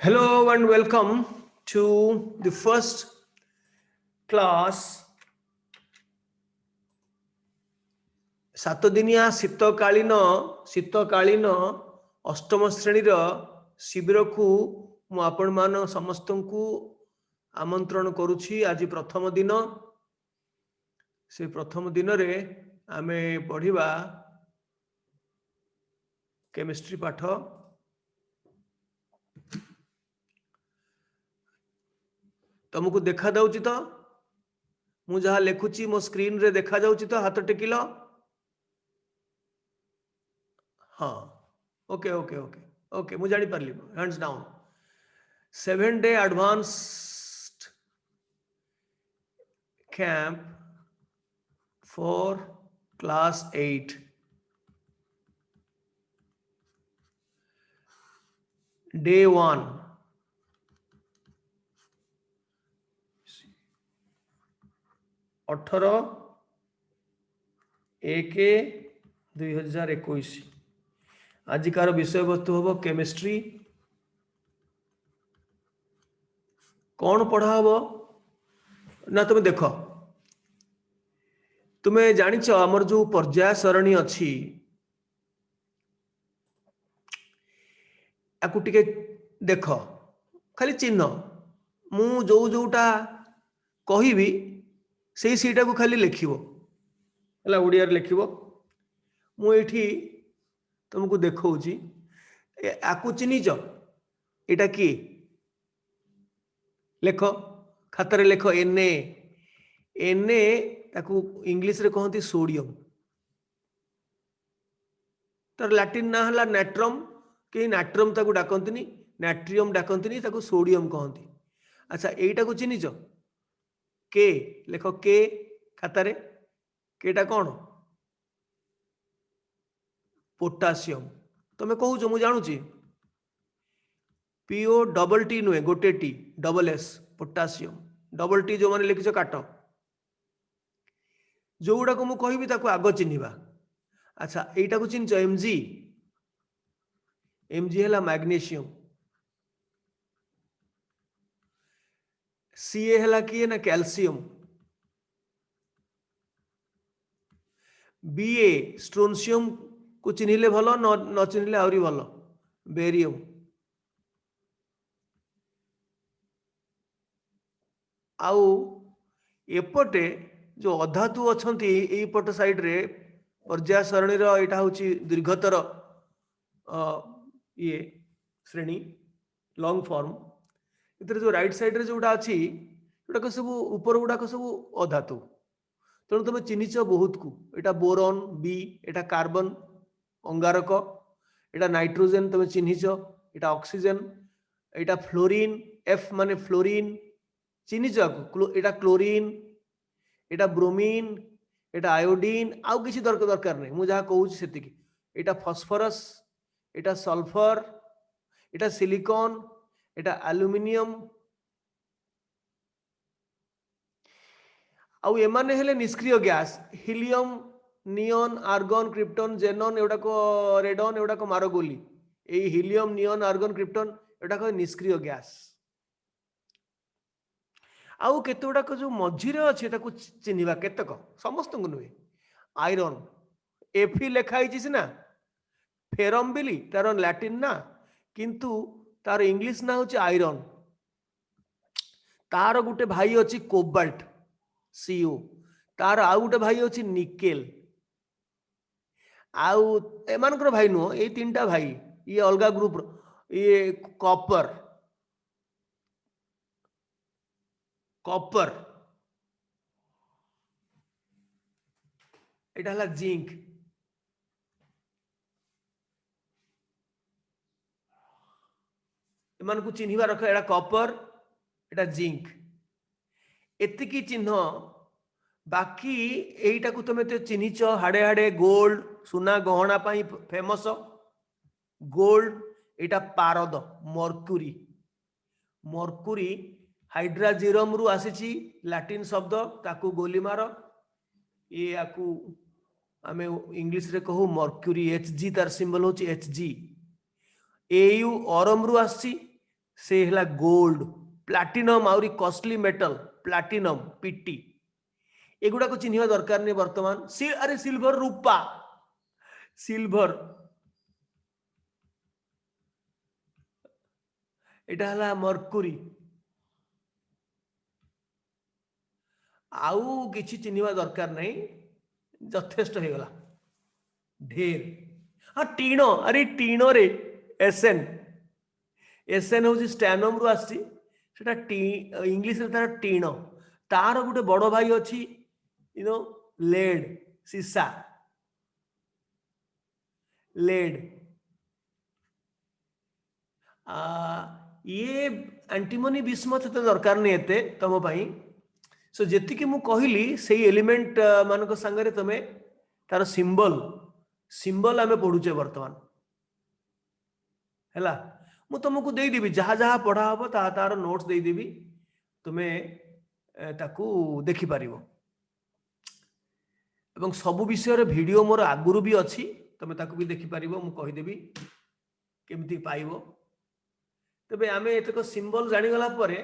Hello and welcome to the first class ସାତଦିନିଆ ଶୀତକାଳୀନ ଅଷ୍ଟମ ଶ୍ରେଣୀର ଶିବିରକୁ ମୁଁ ଆପଣମାନ ସମସ୍ତଙ୍କୁ ଆମନ୍ତ୍ରଣ କରୁଛି। ଆଜି ପ୍ରଥମ ଦିନ। ସେ ପ୍ରଥମ ଦିନରେ ଆମେ ପଢ଼ିବା କେମିଷ୍ଟ୍ରି ପାଠ। तुमको देखा जाउची तो मु जहाँ लिखुची मो स्क्रीन रे देखा जाउची तो हाथ टेकिल। हाँ, ओके ओके ओके ओके मु जानी पारली। Hands down. 7 day advanced camp for class 8 day 1 18/1/2021। आजिकार विषय वस्तु हम केमिस्ट्री। कौन पढ़ा हम ना तुम देख, तुम्हें जानिच आमर जो पर्याय सरणी अच्छी आपको टिके देख, खाली चिन्ह मु जोटा कहबी से सीटा को खाली लिखिबो हला ओडिया रे लिखिबो। मु एठी तुमको देखौची आकु चिन्हिच एटा की लेख खातारे लेख एने एने ताकू इंग्लिश रे कहती सोडियम। तार लैटिन ना हला नाट्रम कि नाट्रम ताकू डाकंतनी, नाट्रियम डाकंतनी, ताकू सोडियम कहती। अच्छा एटा को चिन्हिच के लेख के खातारे केटा कौन पोटासियम। तुम्हें कहूच मु जानुची पीओ डबल टी नुहे गोटे T double S potassium. Double T जो मैंने लिखिछ काट जोड़ा को मु कहबी ताकू आग चिन्हिबा। अच्छा एटा को चिन्हिच एमजी। एमजी है मैग्नीशियम। सीए है किए ना कैल्शियम। बीए स्ट्रोनशियम को चिन्हिले भल न चिन्हिले आउरी भल बेरियम। आउ एपटे जो अधातु अछंती एई पट साइड रे पर्याय सरणी रो एटा होची दीर्घतर ये श्रेणी लॉन्ग फॉर्म। इधर जो राइट साइड रे जोटा अछि जोटा सब ऊपर गुडा सब अधातु। तेणु तुम चिन्हिच बहुत को एटा बोरॉन बी, एटा कार्बन अंगारक, एटा नाइट्रोजन तुम चिन्हिच, एटा ऑक्सीजन, एटा फ्लोरीन एफ माने फ्लोरीन चिन्हिच आकु, एटा क्लोरीन, एटा ब्रोमीन, एटा आयोडीन। आउ किसी दरकार नहीं मु जहाँ कहूँ सेतिकी। एटा फॉस्फोरस, एटा सल्फर, एटा सिलिकॉन, एटा एल्युमिनियम। आउ एमाने हेले निष्क्रिय गैस हिलियम, नियन, आर्गन, क्रिप्टन, जेनन एटा को रेडन एटा को मारगोली। ए हिलियम, नियन, आर्गन, क्रिप्टन एटा को निष्क्रिय गैस। आउ केते गुडा जो मझिरे अच्छे ताकू चिन्हिबा केतक समस्त को नुहे। आयरन एफी लेखाई सिना फेरम बिली तार लैटिन ना किंतु तार इंग्लिश ना होची आयरन। तार गुटे भाई अच्छी कोबाल्ट सीओ। तार आउ गुटे भाई अच्छी निकेल। आउ एमानकर भाई नुह ये तीनटा भाई ये अलगा ग्रुप ये कॉपर कॉपर एटा हला जिंक। एमान को चिन्हिबा रख एटा कॉपर एटा जिंक एतिकी चिन्ह। बाकी एटा को तुम चिन्हिच हाड़े हाड़े गोल्ड सुना गहना पाई फेमस गोल्ड। एटा पारद मर्क्यूरी। मर्क्यूरी हाइड्राजिरम रु आसीची लैटिन शब्द ताकू गोली मार। ये आकू आमे इंग्लिश रे कहू मर्क्यूरी एच जी तार सिंबल होची एच जी। एयू अरम रु आसी से हला गोल्ड प्लाटिनम आउरी कॉस्टली मेटल प्लाटिनम पीटी एगुड़ा को चिन्ह दरकार नहीं वर्तमान अरे सिल्वर रूपा सिल्वर एटा हला मर्कुरी आउ किछि चिन्हवा दरकार नहीं यथेष्ट हो गला ढेर हाँ टीण अरे टीण रे एसएन एसएन हूँ स्टैनम रु आसी सेटा टी इंग्लिश रे तार टीण तार गोटे बड़ भाई अच्छी यू नो लेड सीसा लेड ये एंटीमनी बिस्मथ तो दरकार नहीं एते तुम पाई सो जेति कि मु कहली से एलिमेंट मानक संगरे तमे तार सिंबल सिंबल आमे पढुचे वर्तमान हैला मु तुमको दे देबी जहा जहा पढ़ा हबो ता तार नोट्स दे देबी तुमे ताकू देखि पारिबो एवं सब विषय रे वीडियो मोर आगुरु भी अछि तुमे ताकू भी देखि पारिबो मु कहि देबी केमती पाइबो तबे आमे एतक सिंबल जानि गला परे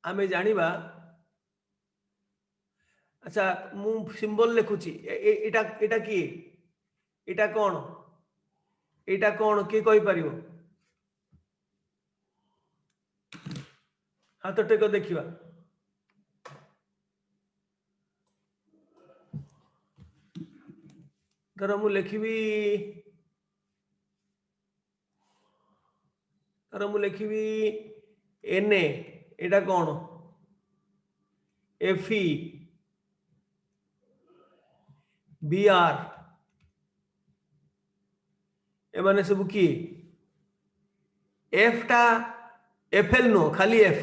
आमे जानिबा अच्छा मु सिंबल लिखुची एटा एटा की एटा कौन के कहि पारिबो हाथ टेक देखिबा धर मु लिखिबी एन एटा कौन एफई बीआर ए माने सब की एफ टा एफएल नो खाली एफ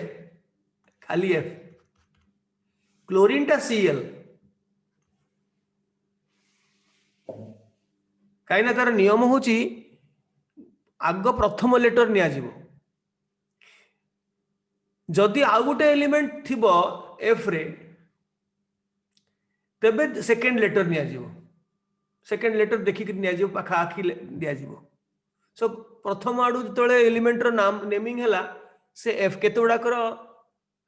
क्लोरीन टा सीएल कहीं तार नियम होची आग प्रथम लेटर निया जीवो जदि आउ गोटे एलिमेंट थिबो एफ रे तबे सेकेंड लेटर निया जीवो सेकेंड लेटर देखिक निया जीवो पाखा आखी दिया जीवो सो प्रथम आडू जतले एलिमेंट रो नाम नेमिंग हैला से एफ केते गुडा कर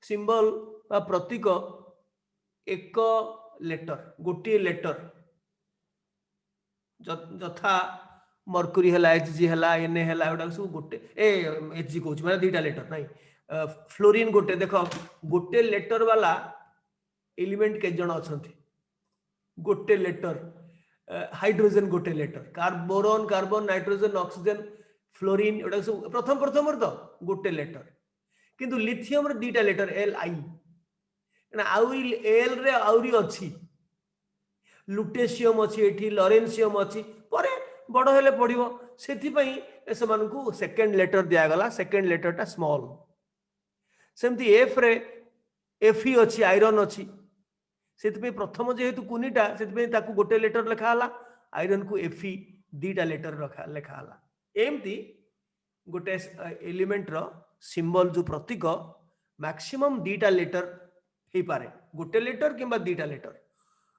सिंबल बा प्रतीक एक लेटर गोटे लेटर जथा मर्कुरी हैला एचजी हैला एन हैला एडा सब गोटे एचजी कहूँ माने दुईटा लेटर नहीं फ्लोरीन गोटे देख गोटे लेटर वाला एलिमेंट के जण अछंती गोटे लेटर हाइड्रोजन गोटे लेटर boron carbon nitrogen oxygen fluorine एडा सब प्रथम तो गोटे लेटर किंतु लिथियम रे दुईटा लेटर एल आई आउ एल रे आउरी अछि लुटेशियम अच्छी एठी लॉरेंशियम अच्छी परे बड़ हेले पड़िबो सेथि पई एसमानकु सेकेंड लेटर दिया गला सेकेंड लेटर टा स्मॉल सेमती एफ रे एफई अच्छी आयरन अच्छी सेथि पई प्रथम जेहेतु कुनीटा सेथि पई ताकू गोटे लेटर लिखा हला आयरन को एफई दीटा लेटर लिखा हला एमती गोटे एलिमेंट रो सिंबल जो प्रतीक मैक्सिमम दीटा लेटर हे पारे गोटे लेटर किंबा दीटा लेटर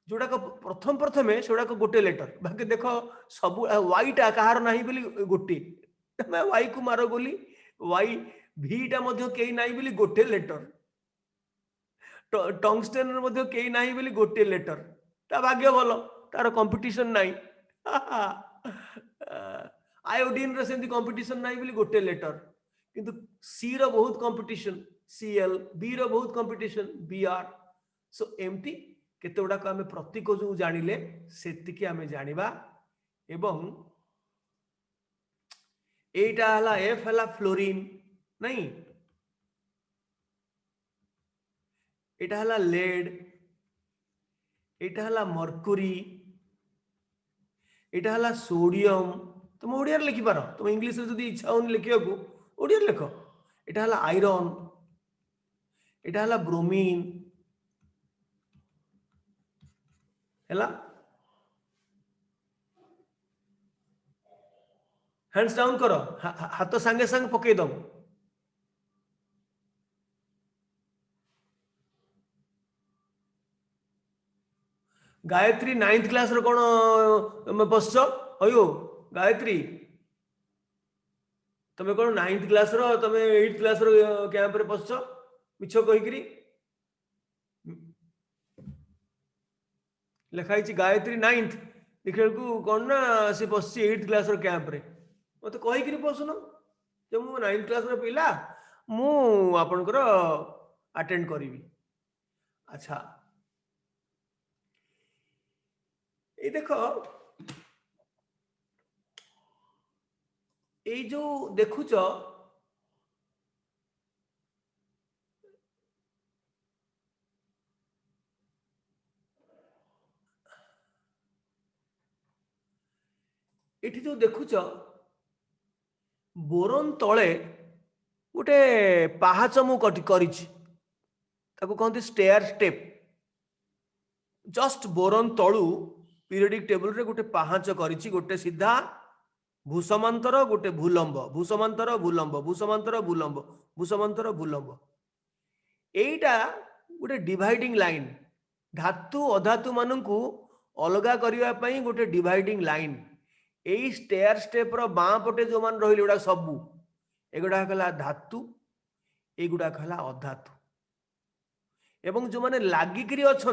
जोड़ा प्रथमे से गोटे लेटर बाकी देख सब वाई टा कहार नहीं बोली गोटे तमें वाई को मार बोली वाई भीटा कई नहीं बोली गोटे लेटर टंगस्टेन कई नहीं बोली गोटे लेटर ता भाग्य भल तार कंपटीशन नहीं आयोडीन रे सेमती कंपटीशन नहीं बोली गोटे लेटर किंतु सी रो बहुत कंपटीशन सीएल बी रो बहुत कंपटीशन बीआर सो एमती केते गुडा आमे प्रतीक जो जानिले सेतिकी आमे जानिबा एवं एटा हला एफ हला फ्लोरीन नहीं एटा हला लेड एटा हला मर्कुरी एटा हला सोडियम तुम ओडिया लिखि पारो तुम इंग्लिश रे जदी इच्छा होन लिखियो को ओडिया लिखो एटा हला आयरन एटा हला ब्रोमीन हैला हैंड्स डाउन करो हाथ सांगे सांगे पकई दम गायत्री 9th क्लास रो कोन बसछ अयो गायत्री तमे कौन 9th क्लास रो तमे 8th क्लास रो कैंप रे पछछ मिछ कहिकरी लिखाई गायत्री 9th देखा कौन ना सी पशि 8th क्लास रो कैंप रे मत कहिकरी पसुन जे मु 9th क्लास रो पिला मु आपनकर अटेंड करिवि। अच्छा ये देख ये जो देखुच ये जो देखुच बोरन तले गोटे पाहाच मु करिछि ताको कहते स्टेयर स्टेप जस्ट बोरन तलू पीरियडिक टेबल रे गोटे पाहाच करिछि गोटे सीधा भूसमांतर गोटे भूलंब भूसमांतर भूलंब भूसमांतर भूलंब भूसमांतर भूलंब एटा गोटे डिवाइडिंग लाइन धातु अधातु मानू अलगा करने गोटे डिवाइडिंग लाइन यही स्टेयर स्टेप रो बाँ पटे जो मान रही गुड़ा सबू एगुड़ा धातु एगुड़ा अधातु एवं जो माने लागिकी अच्छा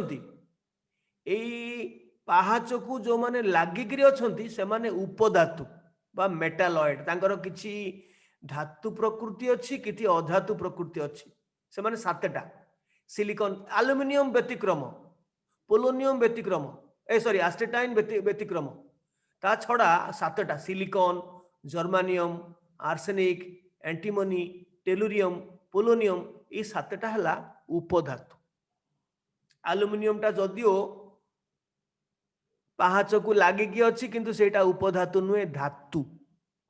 पाहाच को जो माने लागिकी अच्छा से माने उपधातु बा मेटालॉइड तांकर किछि धातु प्रकृति अच्छी कि अधातु प्रकृति अच्छी से माने सातटा सिलिकॉन एल्युमिनियम व्यतिक्रम पोलोनियम व्यतिक्रम सॉरी एस्टेटाइन व्यतिक्रम ता छड़ा सातटा silicon germanium arsenic antimony tellurium polonium ये सातटा हला उपधातु एल्युमिनियम टा जदियो पाहाच को लागिकी अच्छी किंतु सेटा उपधातु नुहे धातु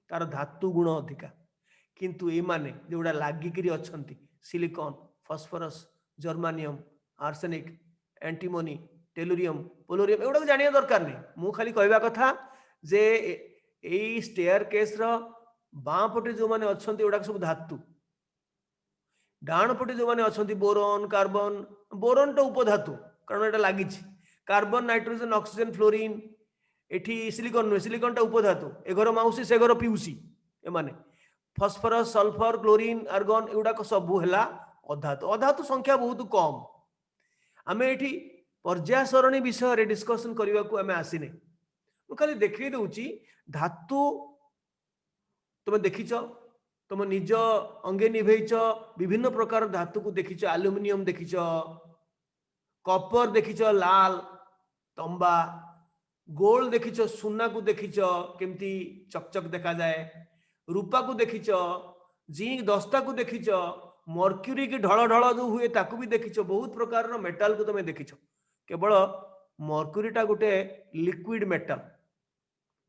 तार धातु गुण अधिका किंतु ए माने जोड़ा लागिकी अच्छी silicon phosphorus germanium arsenic antimony tellurium polonium एगुड़ा जानिया दरकार नहीं मु खाली कहवा कथा जे एई स्टेयर केस रो बाँ पटे जो माने अच्छंती एगुड़ा सब धातु डाण पटे जो माने अच्छंती बोरॉन कार्बन बोरॉन तो उपधातु कारण एटा लागिछि कार्बन नाइट्रोजन ऑक्सीजन फ्लोरीन एठी सिलिकॉन नुहे सिलिकॉन टा उपधातु ए घर माउसी से घर पिउसी ए माने फॉस्फोरस सल्फर क्लोरीन आर्गन एगुड़ा सबू है अधातु अधातु संख्या बहुत कम आम ये पर्याय सरणी विषय डिस्कसन करने को आम आसीने खाली देखी दूची धातु तुम देखीच तुम निज अंगे निभेच विभिन्न प्रकार धातु को देखीच एल्युमिनियम देखीच कॉपर देखीच लाल तंबा गोल्ड देखीच सुना को देखीच केमती चकचक देखा जाए रूपा को देखीच जिंक दस्ता को देखीच मर्क्यूरी की ढल ढल जो हुए ताकू भी देखीच बहुत प्रकार मेटाल को तुम देखीच केवल मर्क्यूरीटा गोटे लिक्विड मेटाल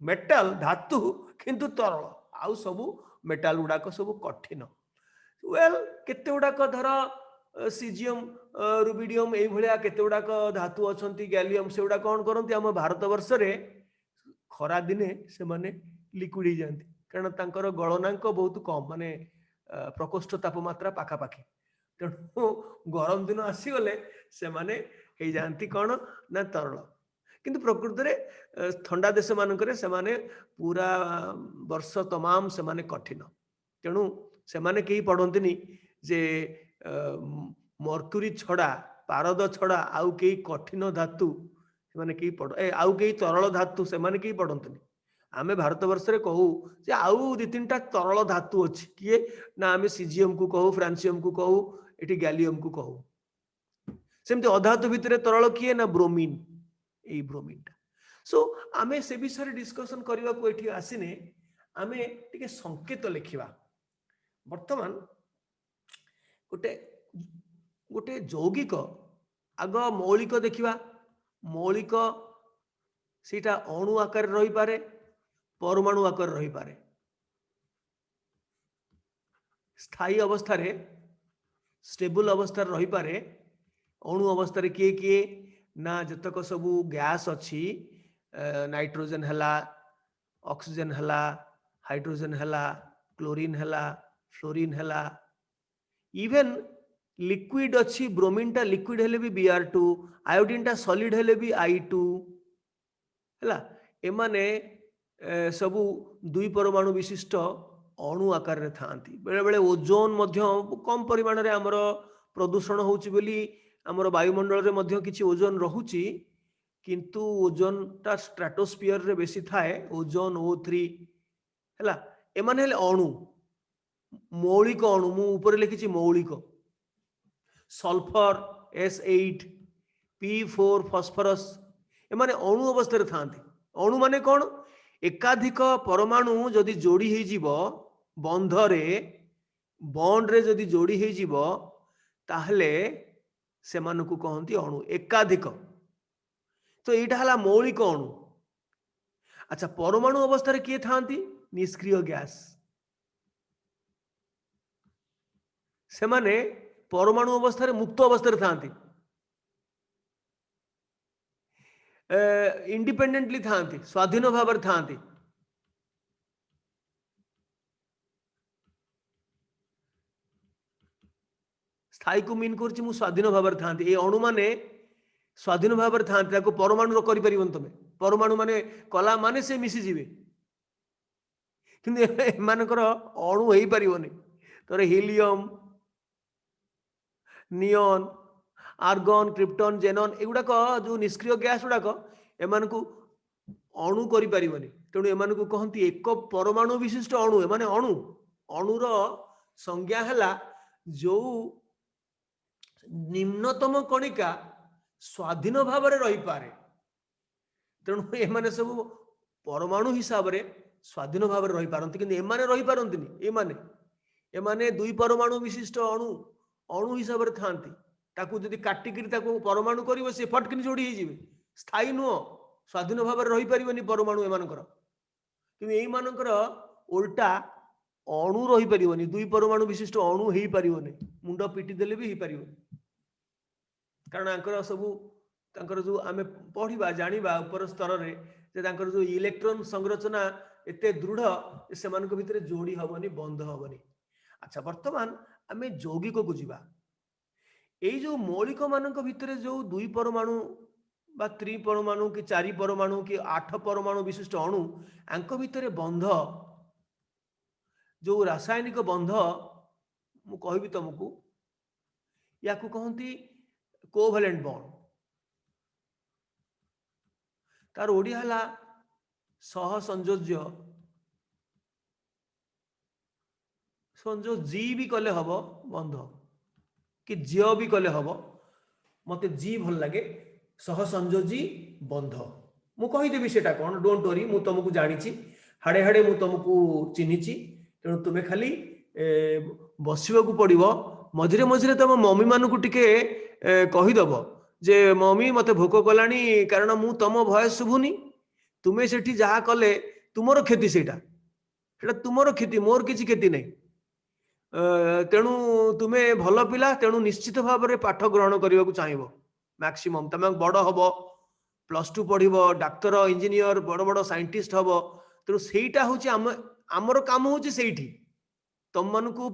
मेटाल धातु किंतु तरल आउ सबू मेटाल गुड़ाक सब कठिन वेल केते गुड़ाक धर सीजियम रुबिडियम ये भाया केते गुड़ाक धातु अच्छा गैलियम से गुड़ा कौन करती आम भारत वर्ष रे खरा दिने से माने लिक्विड हो जाती कारण तांकर गलनांक बहुत कम माने प्रकोष्ठ तापमात्रा पाखापाखि तेणु गरम दिन आसीगले से माने हो जाती कौन ना तरल किंतु प्रकृति में ठंडा देश मानक से माने पूरा वर्ष तमाम से माने कठिन तेणु से माने कहीं पढ़ंतनी जे मर्क्यूरी छड़ा पारद छड़ा आउ कई कठिन धातु से माने कहीं पढ़ आउ कई तरल धातु से माने कहीं पढ़ंतनी आमे भारत वर्ष रे कहू जे आउ दि तीन टा तरल धातु अछि किए ना आमे सीजियम को कहू फ्रांसियम को कहू एटी गैलियम को कहू सेमते अधातु भितर तरल किए ना ब्रोमीन ए ब्रोमीन टा सो आमे से विषय डिस्कशन करबा को एठी आसीने आमे टिके संकेत लिखिबा वर्तमान गोटे गोटे यौगिक आग मौलिक देखिबा मौलिक सीटा अणु आकार रही पारे परमाणु आकार रही पारे स्थायी अवस्था रे स्टेबल अवस्था रही पारे अणु अवस्था रे किए किए ना जतक सबू गैस अच्छी नाइट्रोजन हला ऑक्सीजन हला हाइड्रोजन हला क्लोरीन हला फ्लोरीन हला इवन लिक्विड अच्छी ब्रोमीन टा लिक्विड हेले भी Br2 आयोडीन टा सॉलिड हेले भी I2 हला एमाने सबू दुई परमाणु विशिष्ट अणु आकार रे थांती बेले बेले ओजोन मध्य कम परिमाण रे हमर प्रदूषण होउची बोली हमर वायुमंडल रे मध्य किछि ओजोन रहुची किंतु ओजोन ता स्ट्रेटोस्फियर रे बेसी थाए ओजोन O3 हैला एमाने हेले अणु मौलिक अणु मु ऊपर लिखिछि मौलिक सल्फर S8 P4 फॉस्फोरस एमाने अणु अवस्था रे थांती अणु माने कोन एकाधिक परमाणु जदि जोड़ी हे जीवो बंधरे बॉन्ड रे जदि जोड़ी हे जीवो ताहले सेमानकु कहंती अणु एकाधिक तो एटा हला मौलिक अणु अच्छा परमाणु अवस्था रे किए थांती निष्क्रिय गैस सेमाने परमाणु अवस्था रे मुक्त अवस्था रे थांती इंडिपेंडेंटली थांती स्वाधीन भाव रे थांती स्थायी को मीन करछि मु स्वाधीन भाव रे थांती ए अणु माने स्वाधीन भाव रे थांती ताको परमाणु करि परिबन तमे परमाणु माने कला माने से मिसी जीवे किंतु एमानकर अणु हेई परिबोनी तोरे हीलियम नियन आर्गन क्रिप्टन जेनन एगुड़ाक जो निष्क्रिय गैस गुड़ाक एमानकु अणु करि परिबोनी तेणु एमानकु कहंती एक परमाणु विशिष्ट अणु एमाने अणु अणुर संज्ञा हला जो निम्नतम कणिका स्वाधीन भाव रे रही पारे तेणु एमाने सब परमाणु हिसाब रे स्वाधीन भाव रे रही पारंती किंतु एमाने रही पारंतीनी एमाने दुई परमाणु विशिष्ट अणु अणु हिसाब रे थांती ताकू जदि काटिकिरी ताकू परमाणु करिवो से फटकिन जोड़ी हे जिवे स्थायी नुह स्वाधीन भाव रे रही परिबनी परमाणु एमानकर किंतु एई मानकर उल्टा अणु रही परिबनी दुई परमाणु विशिष्ट अणु हेई परिबनी मुंड पिटी देले भी हेई परिबनी कारण आंकर सबु तांकर जो आमे पढ़िबा जानिबा ऊपर स्तर रे जे तांकर जो इलेक्ट्रॉन संरचना एते दृढ़ से मानक भितरे जोड़ी हबनी बंध हबनी अच्छा वर्तमान आमे यौगिक को जिबा एई जो मौलिक मानक भितरे जो दुई परमाणु बा त्रि परमाणु कि चारि परमाणु कि 8 परमाणु विशिष्ट अणु आंक भितरे बंध जो रासायनिक बंध मु कहबी तुमको याकू कहंती कोवैलेंट बॉन्ड तार ओडिया हला सह संयोज्य संयोज जी भी कले हब बंध कि ज्य भी कले हब मते जी भल लागे सह संयोजी बंध मु कहिदेबी सेटा कोन डोंट वरी मु तुमको जानिछि हाड़े हाड़े मु तुमको चिन्हिछि तेणु तुमे खाली बसिबा को पड़िबो मझिरे मझिरे तुम मम्मी मानकु टिके कहिदब जे मम्मी मते भोक कलानी कारण मु तुम भयस शुभुनी तुमे सेठी जहा कले तुमरो क्षति सेटा तुमरो क्षति मोर किछि क्षति नहीं तेणु तुमे भल पिला तेणु निश्चित भाव में पाठ ग्रहण करने को चाहिए मैक्सिमम तुम बड़ हम +2 पढ़व डाक्तर इंजीनियर बड़ बड़ साइंटिस्ट हम तेणु सेटा हूँ आमर काम हूँ से तुम मानू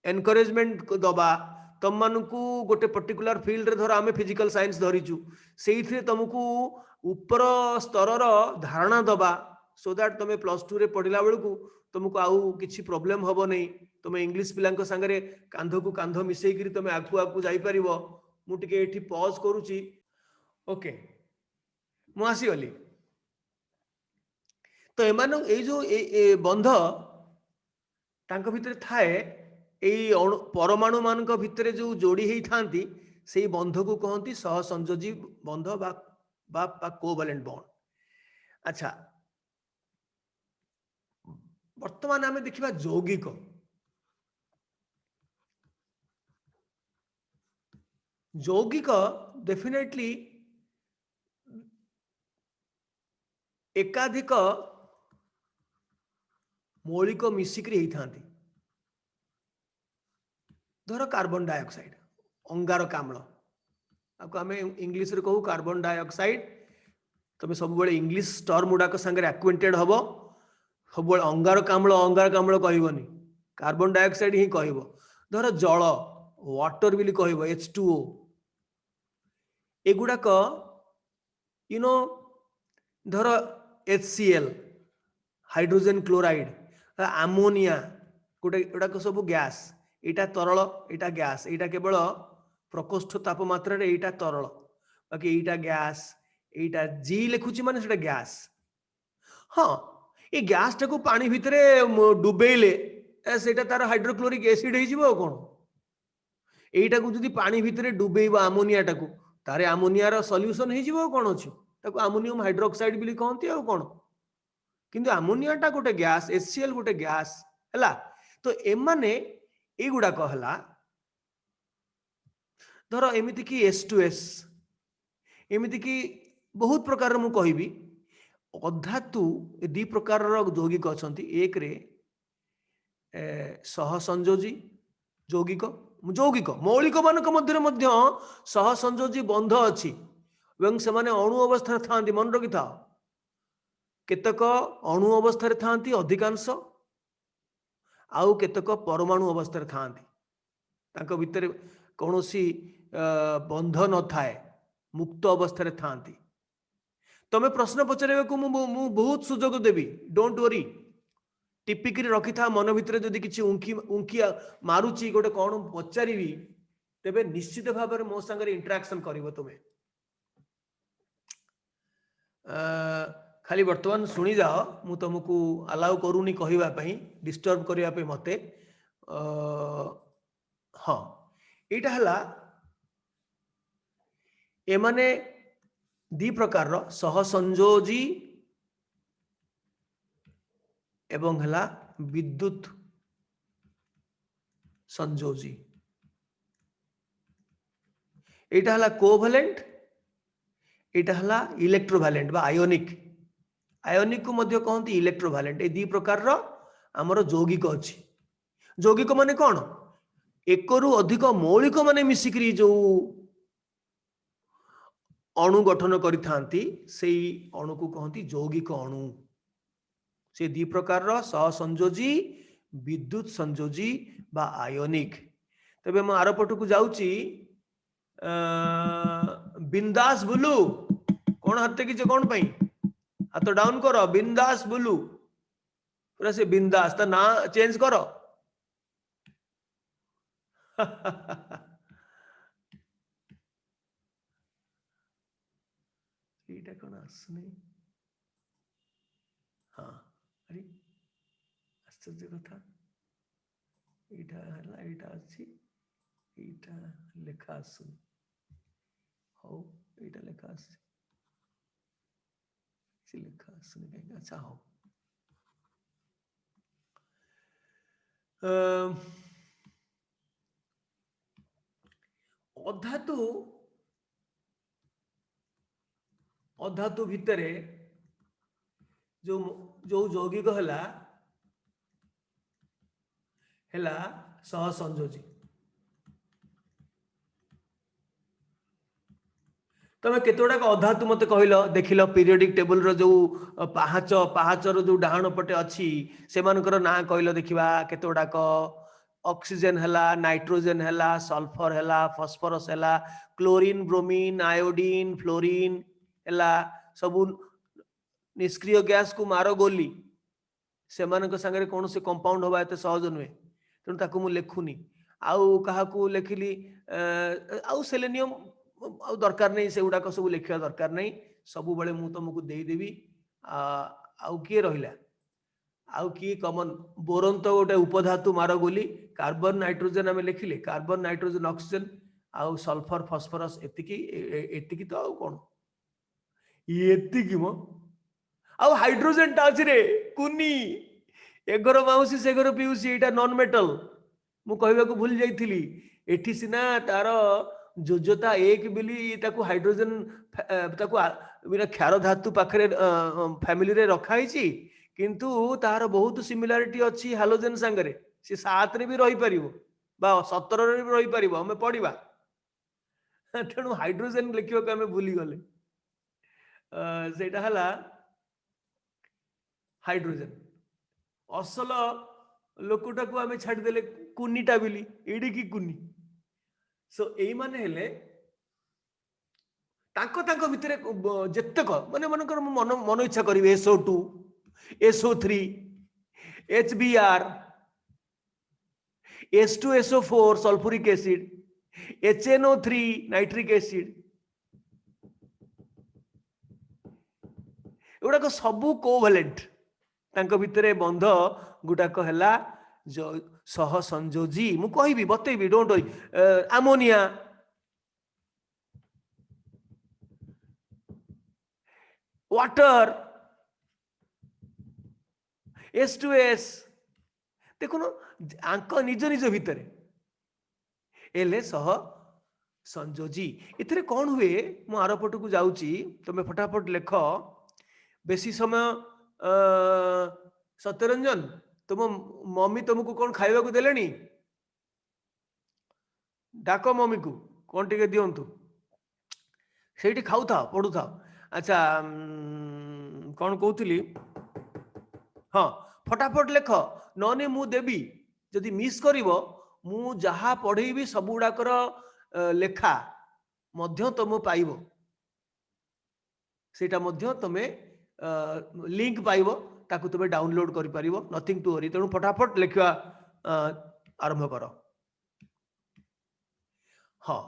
एनकरेजमेंट दबा तुम मानू गोटे पर्टिकुलर फील्ड रे धर आम फिजिकल साइंस धरीचु से तुमको ऊपर स्तर धारणा दबा सो दैट तुम +2 रे पढ़ला बेलू तुमको आउ किसी प्रॉब्लम हम नहीं तुम इंग्लिश पिला सांगे कांध को कांध मिसेकरी तुम आगु आगु जापर मुझे पॉज करुच्ची ओके मुसीगली तो एमान जो बंध तांको भितर थाए परमाणु मान भितर जो जोड़ी ही थांती से बंध को कहती सह संयोजी बंध बा कोवैलेंट बॉन्ड अच्छा वर्तमान आम देखा यौगिक यौगिक डेफिनेटली एकाधिक मौलिक मिसिकी थांती धर कार्बन डाइऑक्साइड अंगारकाम्ल आपको आम इंग्लिश रे कहू कार्बन डाइऑक्साइड तुम सब इंग्लिश टर्म गुड़ाक सागर एक्वेंटेड हम सब अंगारकाम्ल कहबनी कार्बन डाइऑक्साइड ही कह धर जल वाटर भी कह H2O एगुड़ाक नो धर HCl हाइड्रोजन क्लोराइड आमोनिया गोटे गुड़ाक सब गैस, एटा तरल एटा गैस, एटा केवल प्रकोष्ठ तापमात्रा रे एटा तरल, बाकी एटा गैस, एटा जी लिखुची माने सेटा गैस। हाँ ये गैस टाको पानी भितरे डुबेले सेटा तार हाइड्रोक्लोरिक एसिड हो जिवो कोन, एटा को जदी पानी भितरे डुबेइबा अमोनिया टाको तारे अमोनिया रो सॉल्यूशन हो जिवो कोन अछि, ताको अमोनियम हाइड्रोक्साइड बिली कहंती आ कोन, किंतु अमोनिया टा गोटे गैस, HCl गोटे गैस हैला। तो एमाने ए गुडा कहला धर एमिति कि H2S, एमिति कि बहुत प्रकार मु कहिबी अधातु दी प्रकार यौगिक अछंती। एक रे सहसंयोजी यौगिक, यौगिक मौलिक मानक मध्य मध्य सहसंयोजी बंध अछि एवं से माने अणु अवस्था थांती, मन रखि था केतक अणु अवस्था थांती अधिकांश, आउ केतक परमाणु अवस्था थांती, तांको भितर कौनसी बंध न थाए, मुक्त अवस्था थांती। तमे प्रश्न पचारे को मु बहुत सुजोग देवी, डोंट वरी, टिपिक रखि था मन भितर जदि किछि उंकी उंकी मारुची गोटे कौन पचारि तेबे निश्चित भाव में मो संगे इंटरेक्शन करिवो तुमे। खाली वर्तमान शुणी जाओ, मु तुमको अलाउ करूनी कहवा डिस्टर्ब करने मते। हाँ यहाँ है एमाने दी प्रकार सहसंयोजी एवं है विद्युत संयोजी। यहाँ है कोवैलेंट, यहाँ है इलेक्ट्रोवैलेंट बा आयोनिक, आयोनिक को मध्य कहते इलेक्ट्रोवैलेंट। ए दी प्रकार आमर यौगिक अच्छी। यौगिक माने कौन, एक रु अधिक मौलिक माने मिसिकरी जो अणु गठन करिथांती सेई अणु को कहती यौगिक अणु। से दी प्रकार सहसंयोजी, विद्युत संयोजी बा आयोनिक। तबे मैं आर पटक जाऊँची, बिंदास बुलू कौन हाथ कि कौन पाई हाथ डाउन कर, बिंदास बुलू पूरा से बिंदास ता ना चेंज कर এইটা কোন আসছে, हाँ अरे आश्चर्य कथा, এইটা হলা এইটা আছে, এইটা লেখা আছে, হও এইটা লেখা আছে, সে লেখা আছে কাহিଁକି, আচ্ছা হও। अधातु अधातु भितर जो जो यौगिक है सहसंयोजी। तमे केतोडाक अधातु मते कहल देखिल पीरियोडिक टेबल रो जो पाहाच पाहाचर जो डाहाण पटे अच्छी से मानकर ना कहल देखिबा केतोडाक। ऑक्सीजन हैला, नाइट्रोजन हैला, सल्फर हैला, फास्फोरस हैला, क्लोरीन, ब्रोमीन, आयोडीन, फ्लोरीन हैला, सबु निष्क्रिय गैस को मार गोली से मानक संगे कौन से कंपाउंड होबा एते सहज नुहे, तेणु ताकू मु लेखुनी। आउ काहाकू लेखिली आउ सेलेनियम आउ दरकार नहीं, से गुड़ाक सब लिखा दरकार नहीं, सबु बळे मु तुमको दे देबी। आउ किए रहिला, आउ किए कॉमन बोरन तो गोटे उपधातु मार गोली, कार्बन नाइट्रोजन आम लिखिले, कार्बन नाइट्रोजन ऑक्सीजन आउ सल्फर फास्फोरस एतिकी एतिकी तो आउ कोन एतिकी मो आउ हाइड्रोजन टा अछि रे कुनी एगर माउसी से घर पिउसी, एटा नॉन मेटल मु कहबा को भूल जाइथिली। एठी सिना तार जोजता एक बिली ताकू हाइड्रोजन ताकू बिना क्षार धातु पाखरे फैमिली रे रखा हिची, किंतु तार बहुत सिमिलारिटी अच्छी हालोजेन संगरे, से 7 रे भी रही परिबो बा 17 रे भी रही परिबो, हमें पढ़िबा। तेणु हाइड्रोजन लिखियो को हमें भूली गले, सेटा हला हाइड्रोजन। असल लोकटा को आम छाड़देले कुनीटा बिली, एडी की कुनी। सो एई माने हेले तांको तांको भितरे जेतेक माने मनकर मन मन इच्छा करिवे SO2 SO3 HBr, H2SO4 sulphuric acid, HNO3 nitric acid, एगुड़ाक सबू कोवैलेंट तांको भितरे बंध गुडाक हैला सह संयोजी मु कहबी बतेबी don't worry ammonia, water, H2S देखुन आंक निज निज भितर एले सह संयोजी इथरे कौन हुए मु आर पट को जाऊची तुम फटाफट लेख बेसी समय सत्यरंजन तुम मम्मी तुमको कौन खाइबा को देलेनी डाक मम्मी को कौन टिके दियंतु सेठी खाऊ था पढ़ू था अच्छा कौन कहूली हाँ फटाफट लेख नने मु देवी जदि मिस करिवो मु जहा पढ़ेबी सब गुड़ाकर लेखा मध्य तुम पाइबो सेटा मध्य तुमे लिंक पाइबो ताकु तुमे डाउनलोड करि परिबो नथिंग टू वरी तेणु फटाफट लिखवा आरंभ कर हाँ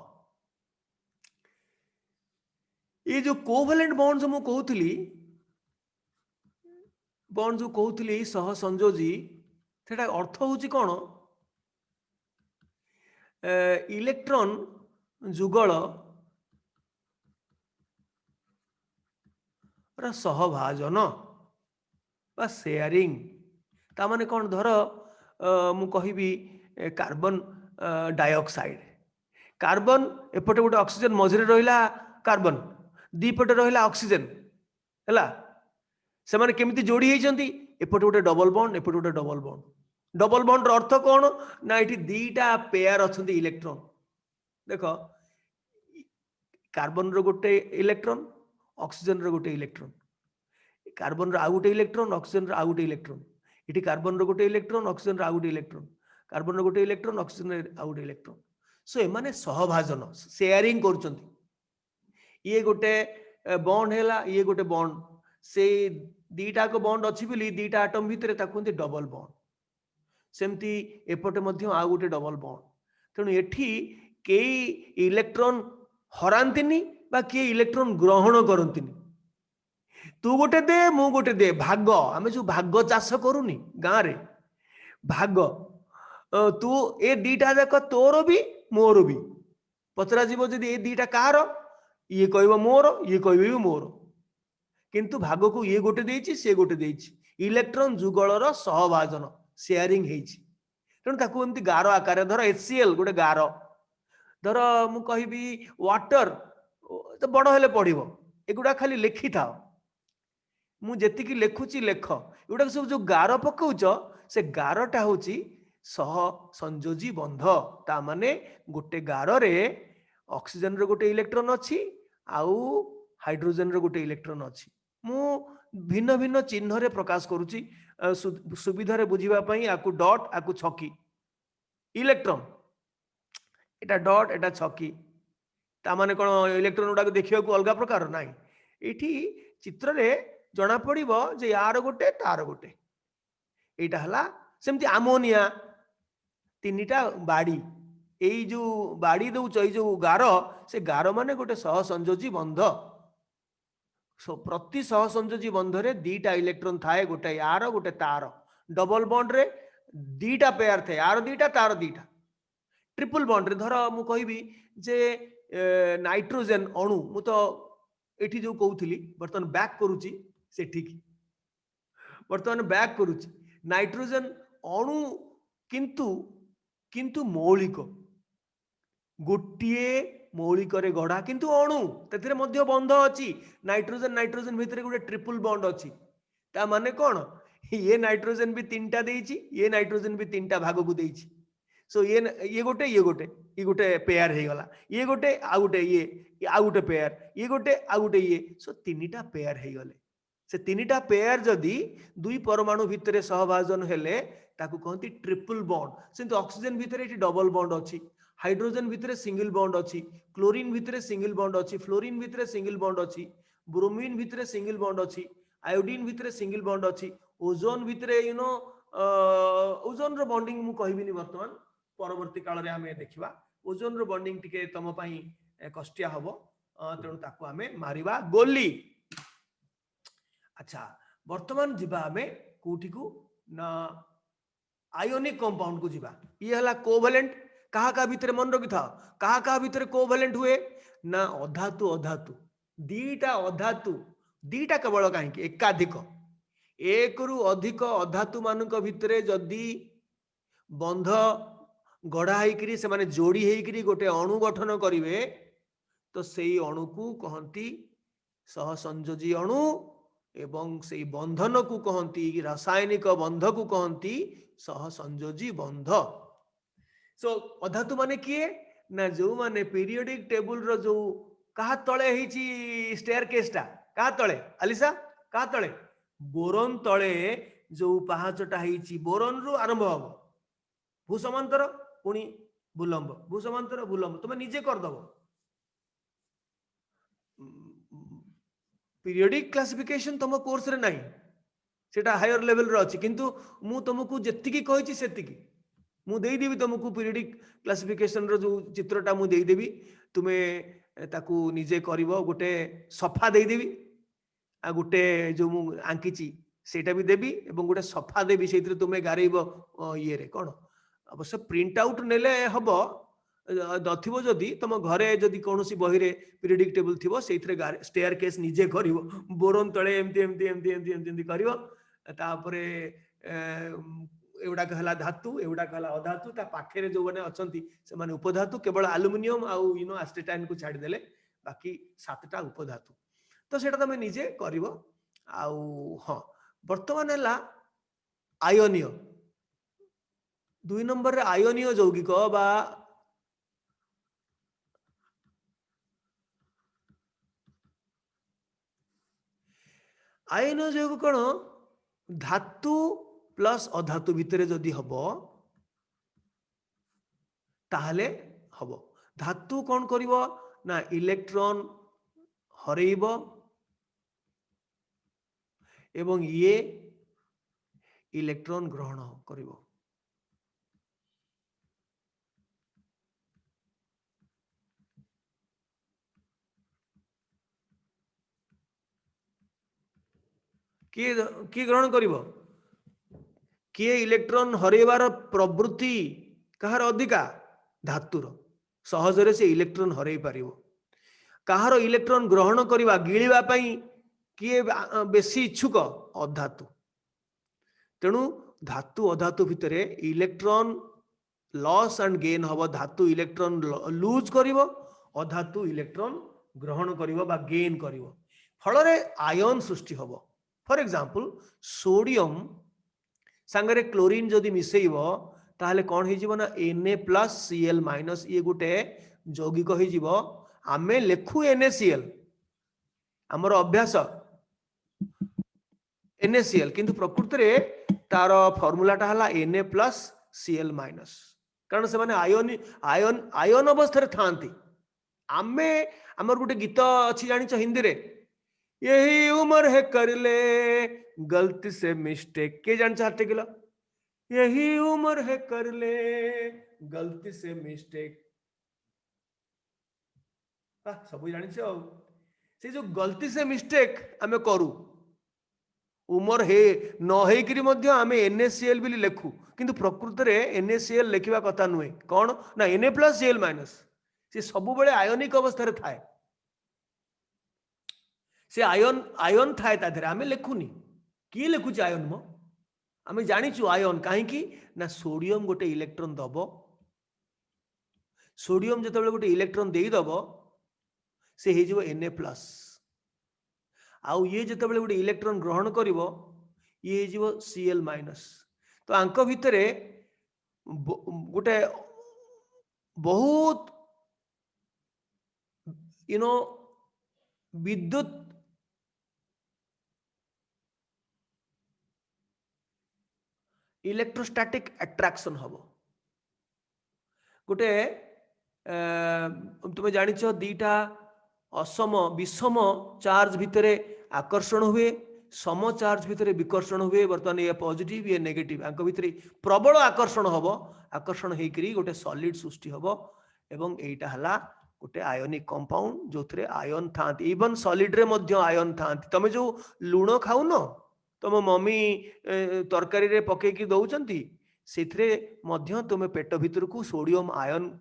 ये जो कोवैलेंट बॉन्ड्स मु कहूली बॉन्ड जो कहूली सह संयोजी सेटा अर्थ होची कौन इलेक्ट्रॉन जुगल सहभाजन बा शेयरिंग ता माने कौन धर मु कहिबी कार्बन डाइऑक्साइड कार्बन एपटे गोटे ऑक्सीजन मझिरे रहिला कार्बन दीपटे रहिला ऑक्सीजन हैला से माने केमिति जोड़ी हेचंती एपटे गोटे डबल बॉन्ड एपटे गोटे डबल बॉन्ड रो अर्थ कौन ना एठी दीटा पेयर अछंती इलेक्ट्रॉन देखो कार्बन रो गोटे इलेक्ट्रॉन ऑक्सीजन रो गोटे इलेक्ट्रॉन कार्बन रो आ गोटे इलेक्ट्रॉन ऑक्सीजन रो आ गोटे इलेक्ट्रॉन इठी कार्बन रो गोटे इलेक्ट्रॉन ऑक्सीजन रो आ गोटे इलेक्ट्रॉन कार्बन रो गोटे इलेक्ट्रॉन ऑक्सीजन रो आ गोटे इलेक्ट्रॉन सो एमाने सहभाजन शेयरिंग करचंती ये गोटे बॉन्ड हैला ये गोटे बॉन्ड से दीटा को बॉन्ड अछि बोली दीटा एटम भितरे ताकु डबल बॉन्ड सेमती एपटे मध्य आ गोटे डबल बॉन्ड तेणु एठी के इलेक्ट्रॉन हरांतिनी बा के इलेक्ट्रॉन ग्रहण करंतिनी तू गोटे दे मु गोटे दे भाग आमे जो भाग चाष करूनी गाँ रे भाग तू ए दीटा जाक तोर भी मोर भी पचरा जीव जदि ए दीटा कार ये कहबो मोर ये कहबे भी मोर किंतु भाग को ये गोटे देइछि से गोटे देइछि इलेक्ट्रॉन जुगलर सहभाजन शेयरिंग हेइछि तेणु ताकू एमती गार आकार धर HCl गोटे गार धर मु कहबी वाटर तो बड़ हेले पढ़िबो एगुडा खाली लिखि थाओ मु जेतिकी लेखुची लेख एगुडा सब जो गार पकाउच से गारटा होची सह संयोजी बंध ता माने गोटे गार रे ऑक्सीजन रो गोटे इलेक्ट्रॉन अछि आउ हाइड्रोजन रो गोटे इलेक्ट्रॉन अछि मु भिन्न भिन्न चिन्ह रे प्रकाश करूची सुविधा रे बुझिबा पई आकु डॉट आकु छकी इलेक्ट्रॉन एटा डॉट एटा छकी ता माने कोन इलेक्ट्रॉन उडा को देखिबा को अलगा प्रकार नाही एठी चित्र रे जना पड़िबो जे यार गोटे तार गोटे एटा हला सेमती अमोनिया तीनिटा बाड़ी एई जो बाड़ी दउछ एई जो गार से गार माने गोटे सह संयोजी बंध प्रति सह संयोजी बंध रे दीटा इलेक्ट्रॉन थाए गोटे यार गोटे तार डबल बॉन्ड रे दीटा पेयर थे यार दीटा तार दीटा ट्रिपल बॉन्ड रे धर मु कहबी जे नाइट्रोजन अणु मु तो एठी जो कहउथली बर्तन बैक करूची से ठीक बर्तमान बैक करूची नाइट्रोजन अणु किंतु किंतु मौलिक गोटिए मौलिक रे गढ़ा किंतु अणु तेथरे मध्य बंध अछि नाइट्रोजन नाइट्रोजन भितरे गोटे ट्रिपल बॉन्ड अछि ता माने कोन ये नाइट्रोजन भी तीनटा देइछि ये नाइट्रोजन भी तीनटा भाग को देइछि सो ये गोटे पेयर हे गला ये गोटे आ गोटे ये आ गोटे पेयर ये गोटे आ गोटे ये सो तीनटा पेयर हे गले से तीनटा पेयर जदि दुई परमाणु भितरे सहभाजन हेले ताकू कहती ट्रिपल बॉन्ड सेंतो ऑक्सीजन भितरे एटी डबल बॉन्ड अछि हाइड्रोजन भितरे सिंगल बॉन्ड अछि क्लोरीन भितरे सिंगल बॉन्ड अछि फ्लोरीन भितरे सिंगल बॉन्ड अछि ब्रोमीन भितरे सिंगल बॉन्ड अछि आयोडीन भितरे सिंगल बॉन्ड अछि ओजोन भितरे ओजोन रो बॉन्डिंग मु कहबिनी वर्तमान परवर्ती काल रे हमें देखिबा ओजोन रो बॉन्डिंग टिके तम पई कष्टिया हबो तेणु ताकू हमें मारिबा गोली। अच्छा वर्तमान जीवा हमें कोठी को ना आयोनिक कंपाउंड को जीवा ये हला कोवैलेंट कहा का भीतर मन रखि था कहा भीतर कोवैलेंट हुए ना अधातु अधातु दीटा अधातु दीटा केवल कहीं एकाधिक एक रु अधिक अधातु मानक भितरे जदि बंध गढ़ा होकरी से माने जोड़ी होकरी गोटे अणु गठन करिवे तो सेई अणु को कहती सहसंयोजी अणु एवं सेई बंधन को कहती रासायनिक बंध को कहती सहसंयोजी बंध। सो अधातु माने किए ना जो माने पीरियोडिक टेबल रो जो कहा तले हिची स्टेयर केसटा कहा तले अलिसा कहा तले बोरन तले जो पाहाचटा हिची बोरन रु आरंभ हबो भूसमांतर पुणी भूलंब भूसमांतर भूलंब तुम निजे कर दबो पीरियोडिक क्लासिफिकेशन तुम कोर्स रे नहीं सेटा हायर लेवल रो अछि किंतु मु तुमको जेतिकी कहिछि सेतिकी मु देई देबी तुमको पीरियोडिक क्लासिफिकेशन रो जो चित्रटा मु देई देबी तुमे ताकू निजे करिवो गोटे सफा देई देबी आ गोटे जो मु आंकिछि सेटा भी देबी एवं गोटे सफा देबी सेतिर तुमे गारेइबो ये रे कोन अवश्य प्रिंट आउट नेले हबो दथिबो जदि तुम घरे जदि कोनोसी बही रे पीरियोडिक टेबल थिबो सेइथरे स्टेयर केस निजे करिवो बोरन तळे एमती एमती एमती एमती एमती करिवो तापरे एवडा कहला धातु एवडा कहला अधातु ता पाखे रे जो बने अछंती से माने उपधातु केवल एल्युमिनियम आउ एस्टेटाइन को छाडी देले बाकी सातटा उपधातु तो सेटा तमे निजे करिवो आउ हां वर्तमान हला आयनीय 2 नंबर रे आयनीय यौगिक बा आयनीय यौगिक कोन धातु प्लस अधातु भितरे जदि हबो ताहले हबो धातु कोन करिवो ना इलेक्ट्रॉन हरेइबो एवं ये इलेक्ट्रॉन ग्रहण करिवो किए ग्रहण करिवो किए इलेक्ट्रॉन हरेबार प्रवृत्ति कहार अधिका धातुर सहजरे से इलेक्ट्रॉन हरई पारिवो कहार इलेक्ट्रॉन ग्रहण करिवा गिळिबा पई किए बेसी इच्छुक अधातु तेणु धातु अधातु भितरे इलेक्ट्रॉन लॉस एंड गेन हबो धातु इलेक्ट्रॉन लूज करिवो अधातु इलेक्ट्रॉन ग्रहण करिवो बा गेन करिवो फलरे आयन सृष्टि हबो फॉर एग्जांपल सोडियम सांगरे क्लोरीन जदि मिसेइबो ताहले कोन हे जीवो ना Na+Cl- ये गुटे यौगिक हे जीवो आमे लेखु NaCl हमर अभ्यास NaCl किंतु प्रकृति रे तार फार्मूलाटा हला Na+Cl- कारण से माने आयन आयन आयन अवस्था थांती आमे हमर गुटे गीत अछि जानिछ हिंदी रे यही उम्र है कर ले गलती से मिस्टेक के जान चाहते किलो यही उम्र है कर ले गलती से मिस्टेक सब जानिछ से जो गलती से मिस्टेक आमे करू उमर हे न हेकरी मध्य आमे NaCl बिली लेखु किंतु प्रकृति रे NaCl लेखिबा कथा नुहे कोन ना Na+Cl- से सब बेले आयनिक अवस्था रे थाए से आयन आयन थाए ता धरे आमे लेखुनी की लेखुच आयन मो आमे जानिछु आयन काहे की ना सोडियम गोटे इलेक्ट्रॉन दबो सोडियम जते बेले गोटे इलेक्ट्रॉन देई दबो से हे जीवो Na+ आउ ये जते बेले गोटे इलेक्ट्रॉन ग्रहण करिवो ये जीवो Cl-, तो आंक भितरे गोटे बहुत विद्युत इलेक्ट्रोस्टैटिक अट्रैक्शन हबो गोटे तुम जानिछ दीटा असम विषम चार्ज भितरे आकर्षण हुए सम चार्ज भितर विकर्षण हुए बर्तमान ये पॉजिटिव ये नेगेटिव आंक भितर प्रबल आकर्षण हम आकर्षण होकर गोटे सॉलिड सृष्टि हम एवं एटा हला गोटे आयोनिक कंपाउंड जो थे आयन था इवन सॉलिड रे मध्य आयन था तमे जो लुण खाऊ न तुम मम्मी तरकारी रे पकेकी दौरान से तुम पेट भितर को सोडियम आयन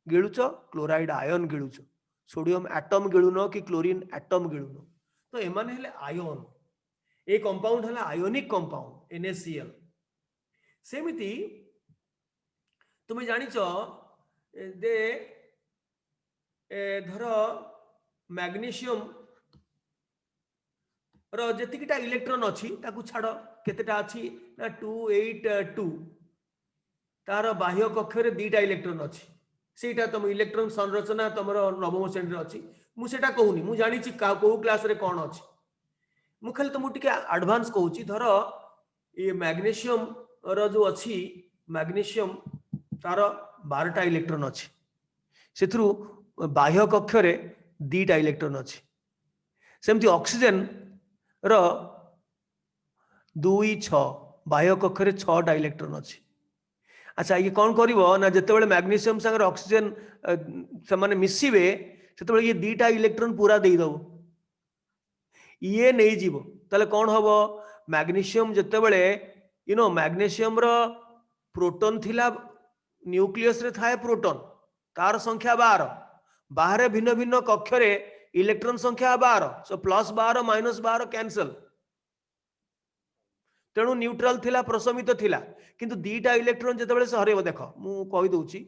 गिलुच क्लोराइड आयन गिलुच सोडियम एटम गिलुन कि क्लोरीन एटम गिलुन तो एमाने हेले आयन ए कंपाउंड है आयोनिक कंपाउंड NaCl सेमिति तुम्हें जानिच दे धर मैग्नीशियम रो जेतिकिटा इलेक्ट्रॉन अच्छी ताकू छाड़ केतेटा अच्छी ना 282 तार बाह्य कक्ष रे दीटा इलेक्ट्रॉन अच्छी सेटा तुम इलेक्ट्रॉन संरचना तुम नवम श्रेणी अच्छी मुझे कहूनी मुझे जानी कौ क्लास रे कौन अच्छी मु खाली तुमको टिके एडवांस कहूची धर ये मैग्नीशियम रो जो अच्छी मैग्नीशियम तार 12टा इलेक्ट्रॉन अच्छी से बाह्य कक्ष रे दीटा इलेक्ट्रॉन अच्छी सेमती ऑक्सीजन रो 2 6 बाह्य कक्ष रे 6टा इलेक्ट्रॉन अच्छी अच्छा ये कौन करिवो ना जेतेबेले मैग्नीशियम संगे ऑक्सीजन से माने मिसिबे सेतेबेले ये दीटा इलेक्ट्रॉन पूरा देई दबो ये नहीं जीवो ताले कौन हबो मैग्नीशियम जेतेबेले यू नो मैग्नीशियम रो प्रोटॉन थिला न्यूक्लियस रे थाए प्रोटॉन तार संख्या 12 बाहर भिन्न भिन्न कक्ष रे इलेक्ट्रॉन संख्या 12 सो +12 -12 कैंसल तेणु न्यूट्रल थिला प्रशमित थिला किंतु दीटा इलेक्ट्रॉन जेतेबेले से हरेबो देख मु कहि दउची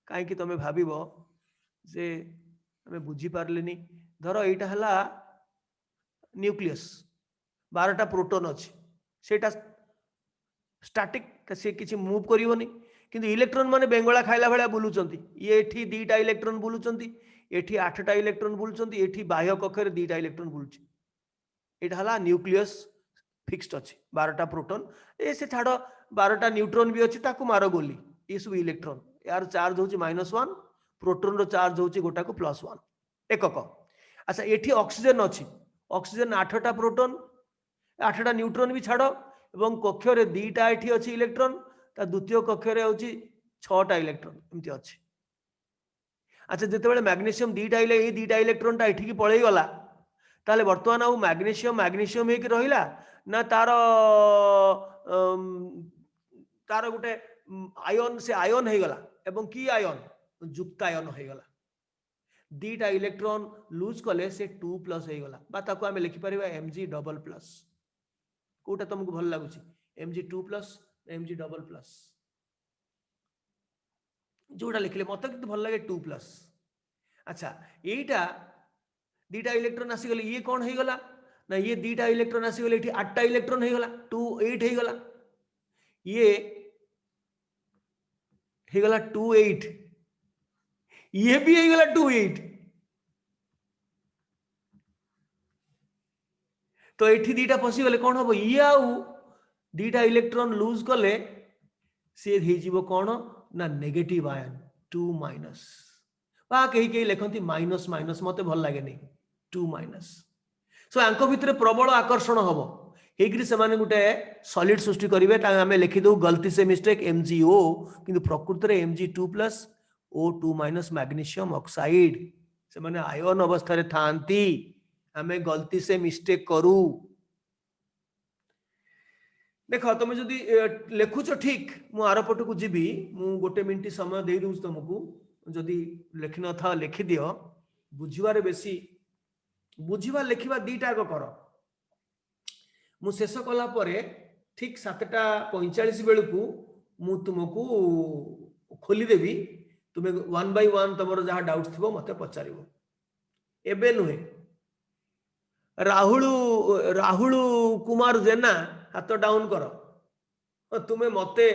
काहे कि तमे भाबिबो जे हमें बुझी पारलेनी धर एटा हला न्यूक्लियस 12टा प्रोटॉन अछि सेटा स्टैटिक से किसी मूव करिवोनी किंतु इलेक्ट्रॉन माने बेंगला खाइला भला बुलुचंती ये एठी दीटा इलेक्ट्रॉन बुलुचंती एठी 8टा इलेक्ट्रॉन बुलुचंती एठी बाह्य कक्ष रे दीटा इलेक्ट्रॉन बुलुची एटा हला न्यूक्लियस फिक्स्ड अच्छी 12टा प्रोटॉन ए से छाड़ 12टा न्यूट्रॉन भी अच्छी ताकू मार गोली ये सब इलेक्ट्रॉन यार चार्ज होची -1 प्रोटॉन रो चार्ज होची गोटा को +1 एकक अच्छा एठी ऑक्सीजन अच्छी ऑक्सीजन 8टा प्रोटॉन 8टा न्यूट्रॉन भी छाड़ एवं कक्ष रे दीटा एठी अच्छी इलेक्ट्रॉन ता द्वितीय कक्ष रे होची 6टा इलेक्ट्रॉन एमती अच्छी अच्छा जेतेबेले मैग्नीशियम दीटा इलेक्ट्रॉन ता एठी की पळेई गला ताले वर्तमान आउ मैग्नीशियम मैग्नीशियम हे कि रहिला ना तार तार गोटे आयन से आयन हो गला एवं की आयन युक्त आयन हो गला दीटा इलेक्ट्रॉन लूज कले से 2+ हो गला बा ताको आमे लिखि परिबा Mg++ कोटा तुमको भल लागुची Mg2+ Mg++ जोटा लिखले मत कि भल लगे 2+ अच्छा एटा दीटा इलेक्ट्रॉन आसीगले ये कौन हो गला ना ये दीटा इलेक्ट्रॉन आसीगले एठी 8टा इलेक्ट्रॉन हो गला 2 8 हो गला ये हो गला 2 8 ये भी हो गला 2 8 तो एठी दीटा पसी गले कौन हबो ये आउ दीटा इलेक्ट्रॉन लूज कले से हे जीवो कौन ना नेगेटिव आयन 2- बा कहीं लिखती माइनस मते भल लगे नहीं 2- सो आंक भितर प्रबल आकर्षण हम हेकरी से माने गुटे सॉलिड सृष्टि करेंगे आम लिखिदे गलती से मिस्टेक MgO किंतु प्रकृत में Mg2+ O2- मैग्नीशियम ऑक्साइड से माने आयन अवस्था रे थांती आमे गलती से मिस्टेक करू देख तुम जदि लिखुच ठीक मु आर पट को जीवी मु गोटे मिनिट समय दे दूँ तुमको जदि लिखि न था लिखि दियो बुझिबारे बेसी बुझिबा लिखिबा दीटा कर मु शेष कला परे ठीक 7:45 बेलू मु तुमको खोली देवी तुम्हें 1 by 1 तुम जहाँ डाउट थी मत पचार एबे नुहे राहुल कुमार जेना हाथ डाउन कर तुम्हें मते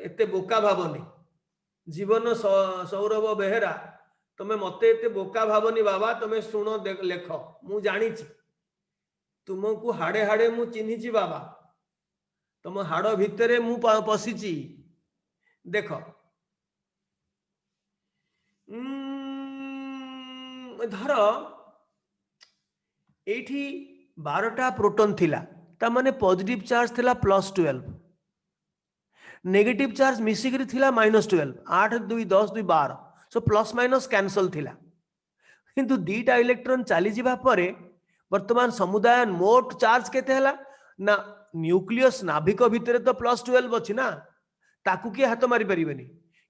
एते बोका भावनी जीवन सौरभ बेहेरा तुम्हें मते एते बोका भावनी बाबा तुम्हें शुण लेख मु जानी तुमको हाड़े हाड़े मु चिन्हिची बाबा तुम हाड़ भितरे मु पशिची देख धर एठी 12टा प्रोटॉन थिला ता माने पॉजिटिव चार्ज थिला +12 नेगेटिव चार्ज मिसिकरी थिला -12 8 2 10 2 12 सो प्लस माइनस कैंसल थिला किंतु दीटा इलेक्ट्रॉन चली जिबा परे वर्तमान समुदाय मोट चार्ज केते हला ना न्यूक्लियस नाभिक भितर तो +12 अछि ना ताकू के हाथ मारी परिबेनी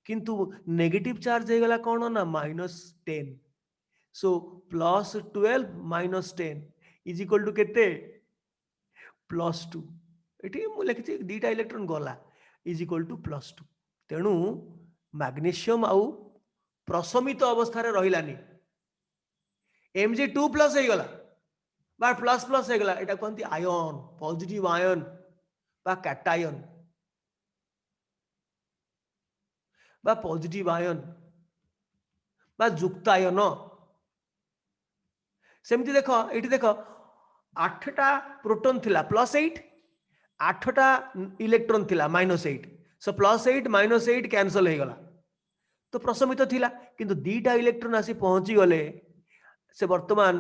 किंतु नेगेटिव चार्ज हे गला कोन ना -10 सो +12 -10 इज इक्वल टू केते +2 एठी मु लिखि दीटा इलेक्ट्रॉन गला इज इक्वल टू +2 तेणु मैग्नीशियम आउ प्रशमित अवस्था रे रहिलानी Mg2+ हे गला बा प्लस प्लस हे गला एटा कहंती आयन पॉजिटिव आयन बा कैटायन बा पॉजिटिव आयन बा युक्तायन सेमती देखो एठी देखो 8टा प्रोटॉन थिला +8 8टा इलेक्ट्रॉन थिला -8 सो +8 -8 कैंसल हे गला तो प्रशमित थिला किंतु दीटा इलेक्ट्रॉन आसी पहुंची गले से वर्तमान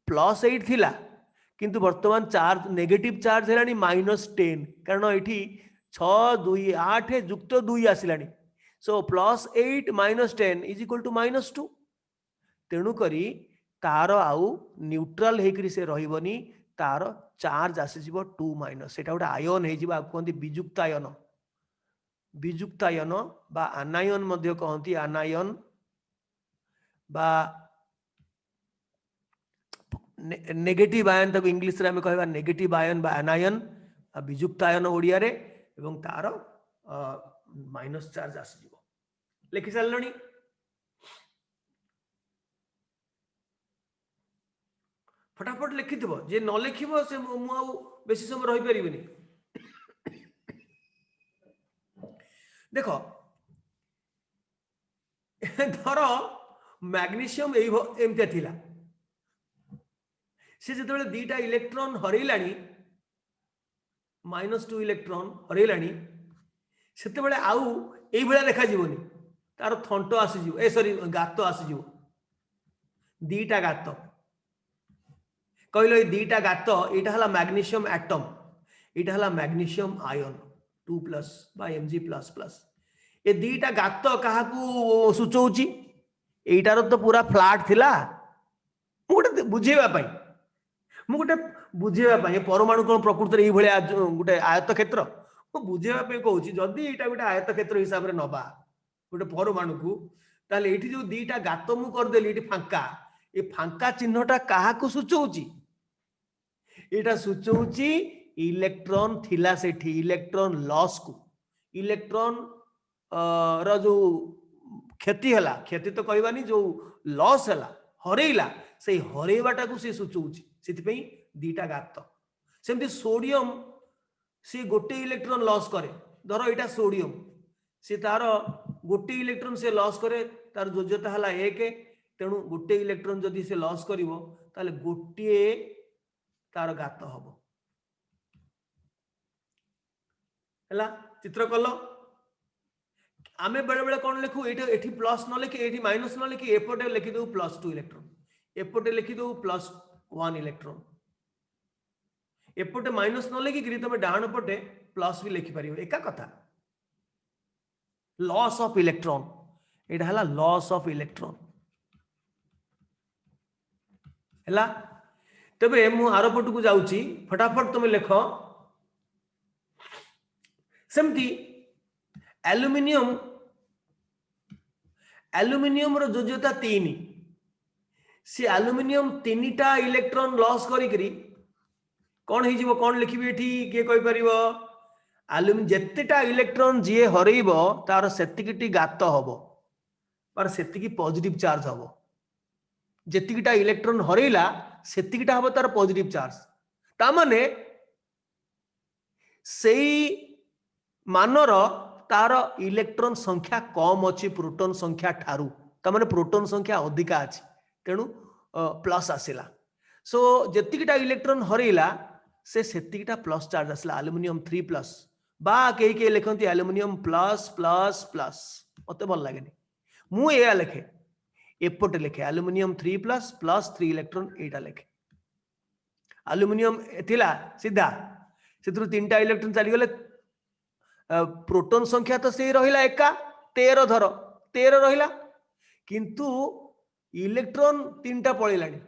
+8 थिला किंतु वर्तमान चार्ज नेगेटिव चार्ज हेलानी -10 कारण एठी 6 2 8 युक्त 2 आसिलानी सो +8 -10 इज इक्वल टू -2 तेणु करी तार आउ न्यूट्रल हेकरी से रहिबनी तार चार्ज आसी जीवो 2- सेटा गोटे आयन हे जीवा कहंती विजुक्तायन बा आनायन मध्य कहंती आनायन बा नेगेटिव आयन तक इंग्लिश रे हम कहबा नेगेटिव आयन बा आनायन विजुक्तायन ओडिया रे एवं तार माइनस चार्ज आसी जीवो लिखि सारलणी फटाफट लिखिथिबो जे न लिखिबो से मु आउ बेसी समय रहि परिबिनी देखो धर मैग्नीशियम एमते थिला से जेतेबेले दीटा इलेक्ट्रॉन हरैलानी -2 इलेक्ट्रॉन हरैलानी सेतेबेले आउ एई भला देखा जीवनी तार थंट आसी जीवो ए सॉरी गात आसी जीवो दीटा गात कहलो दीटा गात एटा हला मैग्नीशियम एटम एटा हला मैग्नीशियम आयन 2+ बा Mg++ ए दीटा गात काहाकू सूचौची एटार तो पूरा फ्लैट थिला मुगटे बुझेबा पई मुगटे बुझेबा पई परमाणु कोन प्रकृति रे ई भले गुटे आयत क्षेत्र मु बुझेबा पई कहूची जदी एटा गुटे आयत क्षेत्र हिसाब रे नबा गुटे परमाणु को ताले एठी जो दीटा गात मु कर देली एठी फांका ए फांका चिन्हटा काहाकू सूचौची एटा सूचौची इलेक्ट्रॉन थिला सेठी इलेक्ट्रॉन लॉस को इलेक्ट्रॉन रो जो क्षति हला क्षति तो कहबानी जो लॉस हला हरैला से हरैबाटा को से सूचौची सेति पई दीटा गात सेमती सोडियम से गोटे इलेक्ट्रॉन लॉस करे धरो एटा सोडियम से तार गोटे इलेक्ट्रॉन से लॉस करे तार योज्यता हला 1 तेणु गोटे इलेक्ट्रॉन जदि से लॉस करिवो ताले गोटे तार गात हबो हला चित्र कलो आमे बेले बेले कोन लिखु एठी एठी प्लस न लिखि एठी माइनस न लिखि एपटे लिखि दउ +2 इलेक्ट्रॉन एपटे लिखि दउ +1 इलेक्ट्रॉन एपटे माइनस न लिखि कि तमे डाहण पटे प्लस भी लिखि परियो एका कथा लॉस ऑफ इलेक्ट्रॉन एटा हला लॉस ऑफ इलेक्ट्रॉन हला तबे मु आरो पट को जाउची फटाफट तमे लिखो सेमती एल्युमिनियम रो योज्यता 3 से एल्युमिनियम 3टा इलेक्ट्रॉन लॉस करी करी कोन हे जीवो कोन लिखिबे एठी के कहि परिबो एल्युमिनियम जेतेटा इलेक्ट्रॉन जे हरैबो तार सेतिकिटी गात हबो पर सेतिकी पॉजिटिव चार्ज हबो जेतिकिटा इलेक्ट्रॉन हरैला सेतिकिटा हबो तार पॉजिटिव चार्ज ता माने सेई मानर तार इलेक्ट्रॉन संख्या कम अच्छी प्रोटॉन संख्या ठारू ता माने प्रोटॉन संख्या अधिका अछि तेणु प्लस आसिला सो जेतिकिटा इलेक्ट्रॉन हरैला से सेतिकिटा प्लस चार्ज आसिला एल्युमिनियम 3+ बा के के लिखंती एल्युमिनियम प्लस प्लस प्लस मते भल लागेनी मु एया लिखे एपटे लिखे एल्युमिनियम 3+ प्लस 3 इलेक्ट्रॉन एटा लिखे एल्युमिनियम थिला सीधा से तीन टा इलेक्ट्रॉन चली गले प्रोटॉन संख्या तो से रहिला एका 13 धर 13 रहिला किंतु इलेक्ट्रॉन तीनटा पळेलानी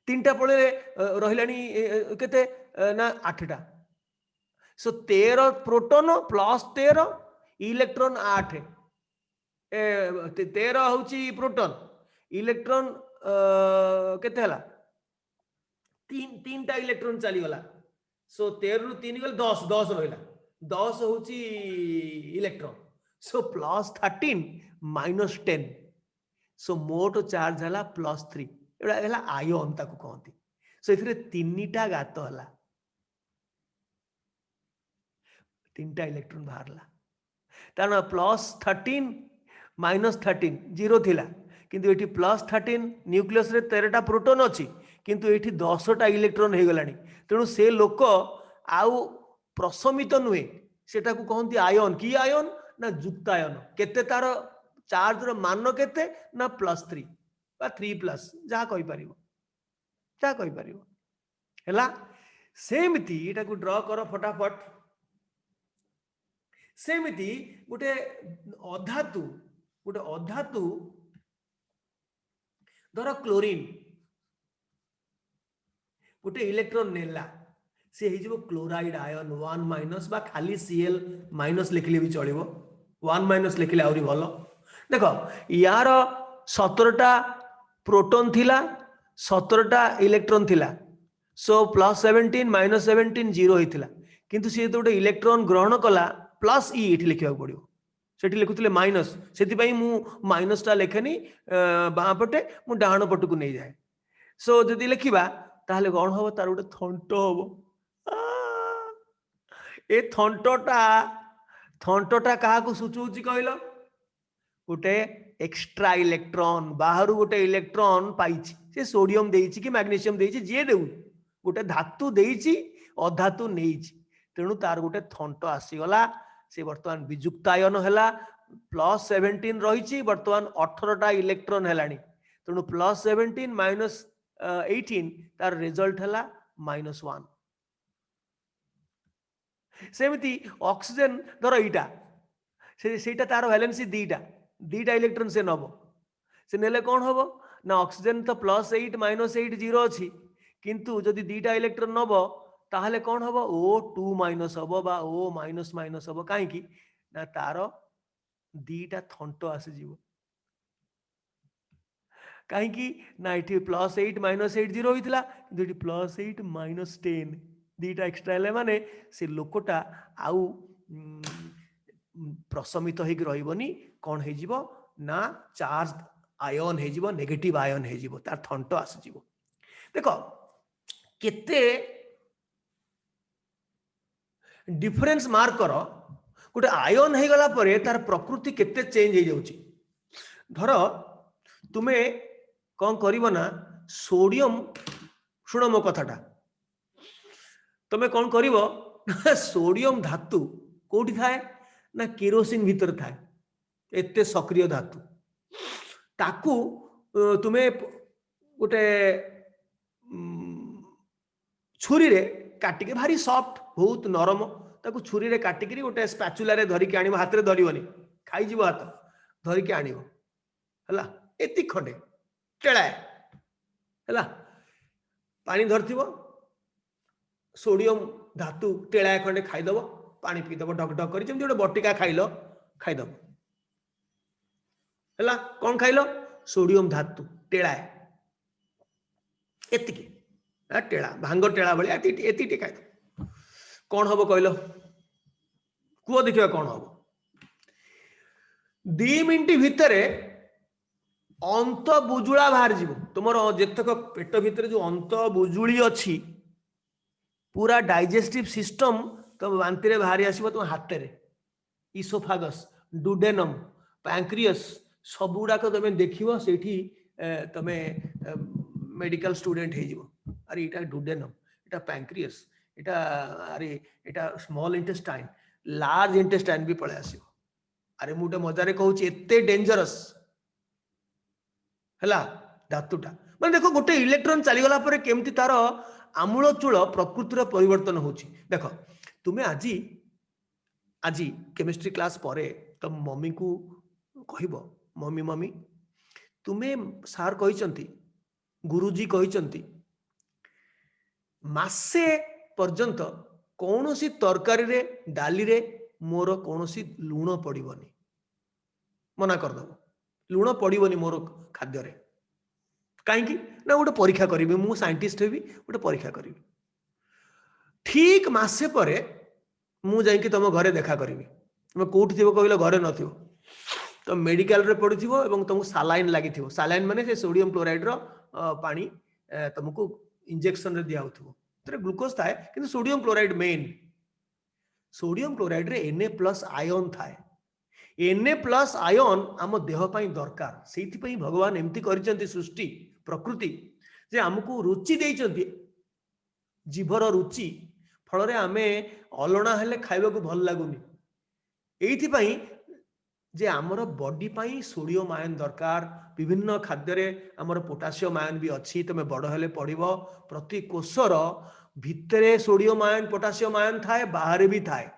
तीनटा पळे रहिलानी केते ना 8टा सो 13 प्रोटॉन प्लस 13 इलेक्ट्रॉन 8 13 होची प्रोटॉन इलेक्ट्रॉन केते हला तीनटा इलेक्ट्रॉन चली गला सो 13 रु 3 गले 10 रहिला 10 होची इलेक्ट्रॉन सो प्लस 13 माइनस 10 सो मोट चार्ज हला प्लस 3 एडा हला आयन ताको कहंती सो एथिरे तीनटा गात हला तीनटा इलेक्ट्रॉन बाहरला तार प्लस 13 माइनस 13 जीरो थिला किंतु एठी प्लस 13 न्यूक्लियस रे 13टा प्रोटॉन अछि किंतु एठी 10टा इलेक्ट्रॉन हे गलानी तेणु से लोक आउ प्रशमित नुहे सेटा को कहंती आयन की आयन ना युक्त आयन केते तार चार्ज रो मान केते ना +3 बा 3+ जहा कहि परिबो हैला सेमिति एटा को ड्रा करो फटाफट सेमिति गोटे अधातु धर क्लोरीन गोटे इलेक्ट्रॉन नेला से हे जिवो क्लोराइड आयन 1- बा खाली Cl- लिखले भी चलिबो 1- लिखले आउरी भलो देखो यार 17टा प्रोटॉन थिला 17टा इलेक्ट्रॉन थिला सो +17 -17 0 हिथिला किंतु से तो गोटे इलेक्ट्रॉन ग्रहण कला प्लस ई एठी लिखिया पड़ियो सेठी लिखुतले माइनस सेति पई मु माइनस टा लेखनी बाँ पटे मु डाहाण पटकू नहीं जाए सो जदि लिखिबा ताहले कोन होबो तार गोटे थंट होबो ए थंटटा काहा को सूचौची कहलो गोटे एक्स्ट्रा इलेक्ट्रॉन बाहर गोटे इलेक्ट्रॉन पाइछि से सोडियम देइछि कि मैग्नीशियम देइछि जे देउ गोटे धातु देइछि अधातु नेइछि तेणु तार गोटे थंट आसीगला से वर्तमान विजुक्तायन हैला +17 रही वर्तमान 18टा इलेक्ट्रॉन हैलानी तेणु +17 -18 तार रिजल्ट हैला -1 सेमिति ऑक्सीजन धर इटा सेटा तार वैलेंसी दीटा इलेक्ट्रॉन से नबो से नेले कौन होबो ना ऑक्सीजन तो +8 -8 0 अछि किंतु जदि दीटा इलेक्ट्रॉन नबो ताहले कौन होबो O2- होबो बा O- होबो काहे कि ना तार दीटा थंट आसी जीवो काहे कि ना इठी +8 -8 0 होइतिला किंतु इठी +8 -10 दीटा एक्स्ट्रा ले माने से लोकटा आउ प्रशमित होइक रहिबोनी कोन हे जीवो ना चार्ज आयन हे जीवो नेगेटिव आयन हे जीवो तार थंट आसी जीवो देखो केते डिफरेंस मार्क करो गोटे आयन हो गला परे तार प्रकृति केते चेंज हो जाउची धर तुमे कौन करिवो ना सोडियम शुण मो कथाटा तुमे कौन करिवो सोडियम धातु कोठी थाए ना केरोसिन भीतर थाए एते सक्रिय धातु ताकू तुमे गोटे छुरी रे काटिके भारी सॉफ्ट बहुत नरम ताकू छुरी रे काटिकरी गोटे स्पैचुला रे धरिक आनिबो हाथ रे धरिबोनी खाई जीवो हाथ धरिक आनिबो हला एति खंडे टेळाए हला पानी धरथिबो सोडियम धातु टेळाए खंडे खाई दबो पानी पी दबो ढक ढक करी जेमति गोटे बटिका खाइलो खाई दबो हला कोन खाइलो सोडियम धातु टेळाए एतिकी टेड़ा भांग टेड़ा भाई एति खाई कौन हम कहल कुह देखिए कौन हम 2 मिनट भितर अंत बुजुला बाहर जीव तुम जेतक पेट भितर जो अंत बुजुली अच्छी पूरा डाइजेस्टिव सिस्टम तुम बांति रे बाहरी आसो तुम हाथ में इसोफागस डुडेनम पैंक्रियस सब गुड़ाक तुम देख से तुम मेडिकल स्टूडेंट हो अरे इटा डुडेनम इटा पैंक्रियस इटा अरे इटा स्मॉल इंटेस्टाइन लार्ज इंटेस्टाइन भी पळे आसीबो अरे मुटे मजारे कहूची एते डेंजरस हैला धातुटा माने देखो गोटे इलेक्ट्रॉन चलीगला पर केमती तार आमूलचूल प्रकृतिर परिवर्तन होची देखो तुमे आजी आजी केमिस्ट्री क्लास परे तो मम्मी को कहबो मम्मी मम्मी तुमे सार कहिसंती गुरुजी कहिसंती मासे पर्यंत कौनसी तरकारी रे डाली रे मोर कौनसी लुण पड़िबनी मना कर दबो लुण पड़िबनी मोर खाद्य रे कहीं ना गोटे परीक्षा करी मु साइंटिस्ट हेबी गोटे परीक्षा करी ठीक मासे परे मु जाइकी तुम घरे देखा करी तुम कौट थी कहले घरे नथिबो तो मेडिकल रे पड़िथिबो एवं तुमको सालाइन लागिथिबो सालाइन माने से सोडियम क्लोराइड रो पानी तुमको इंजेक्शन रे दिया होथिबो तरे ग्लूकोज थाए किंतु sodium chloride main sodium chloride रे Na+ आयन थाए Na+ आयन आम देह पई दरकार सेति पई भगवान एमती करिसंती सृष्टि प्रकृति जे हमको रुचि देइचंती जीवर रुचि फल रे आमे अलणा हेले खाइबा को भल लागुनी एइथि पई जे आमर बॉडी पाई सोडियम आयन दरकार विभिन्न खाद्य रे आमर पोटासियम आयन भी अच्छी तुम बड़ हेले पड़िबो प्रति कोषर भितरे सोडियम आयन पोटासियम आयन थाए बाहर भी थाए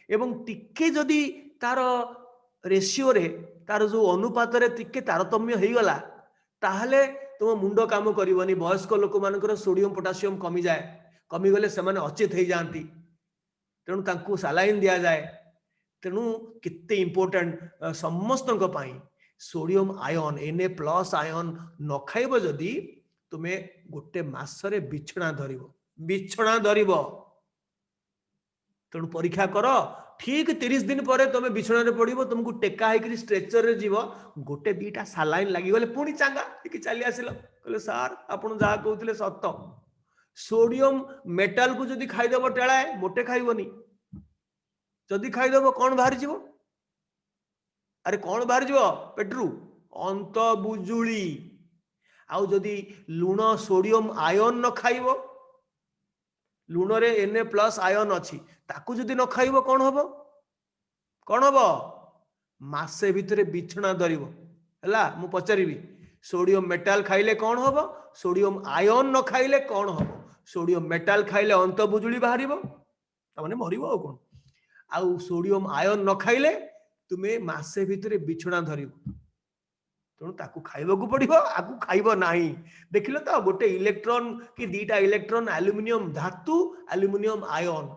एवं टिके जदि तार रेशियो रे तार जो अनुपात रे टिके तारतम्य हो गला ताहले तुम मुंड काम करबनी वयस्क लोक मानकर सोडियम पोटासियम कमी जाए कमी गले से माने अचेत हो जाती तेणु तांकु सालाइन दिया जाए तेणु केते इंपोर्टेंट समस्त सोडियम आयन Na+ आयन न खाइब जदि तुमे गोटे मासरे बिछଣା धरिब तेणु परीक्षा कर ठीक 30 दिन पर तुम बिछଣା रे पड़िबो तुमको टेका है स्ट्रेचर रे जीव गोटे दीटा सालाइन लगी गले पुणी चांगा चली आसिल कहले सार आपण जहा कहउथिले सत्य सोडियम मेटाल को जदि खाइदेब टेलाए मोटे खाइबनी जदि खाइदेब कौन बाहर जीव अरे कौन बाहर जीव पेट्रू अंत बुजुली आउ जदि लुण सोडियम आयन न खाइब लुण रे Na+ आयन अच्छी ताकू जदि न खाइब कौन हम मासे भितर बिछଣା धरिब हैला मु पचारिबी सोडियम मेटाल खाइले कौन हम सोडियम आयन न खाइले कौन हम सोडियम मेटाल खाइले अंत बुजुली बाहरिबो तामाने मरिबो आ कोन आउ सोडियम आयन न खाइले तुमे मासे भितर बिछଣା धरिब तेणु ताकू खाइबा पड़ो आकू खाइब नाही देखिल तो गोटे इलेक्ट्रॉन कि दीटा इलेक्ट्रॉन एल्युमिनियम धातु एल्युमिनियम आयन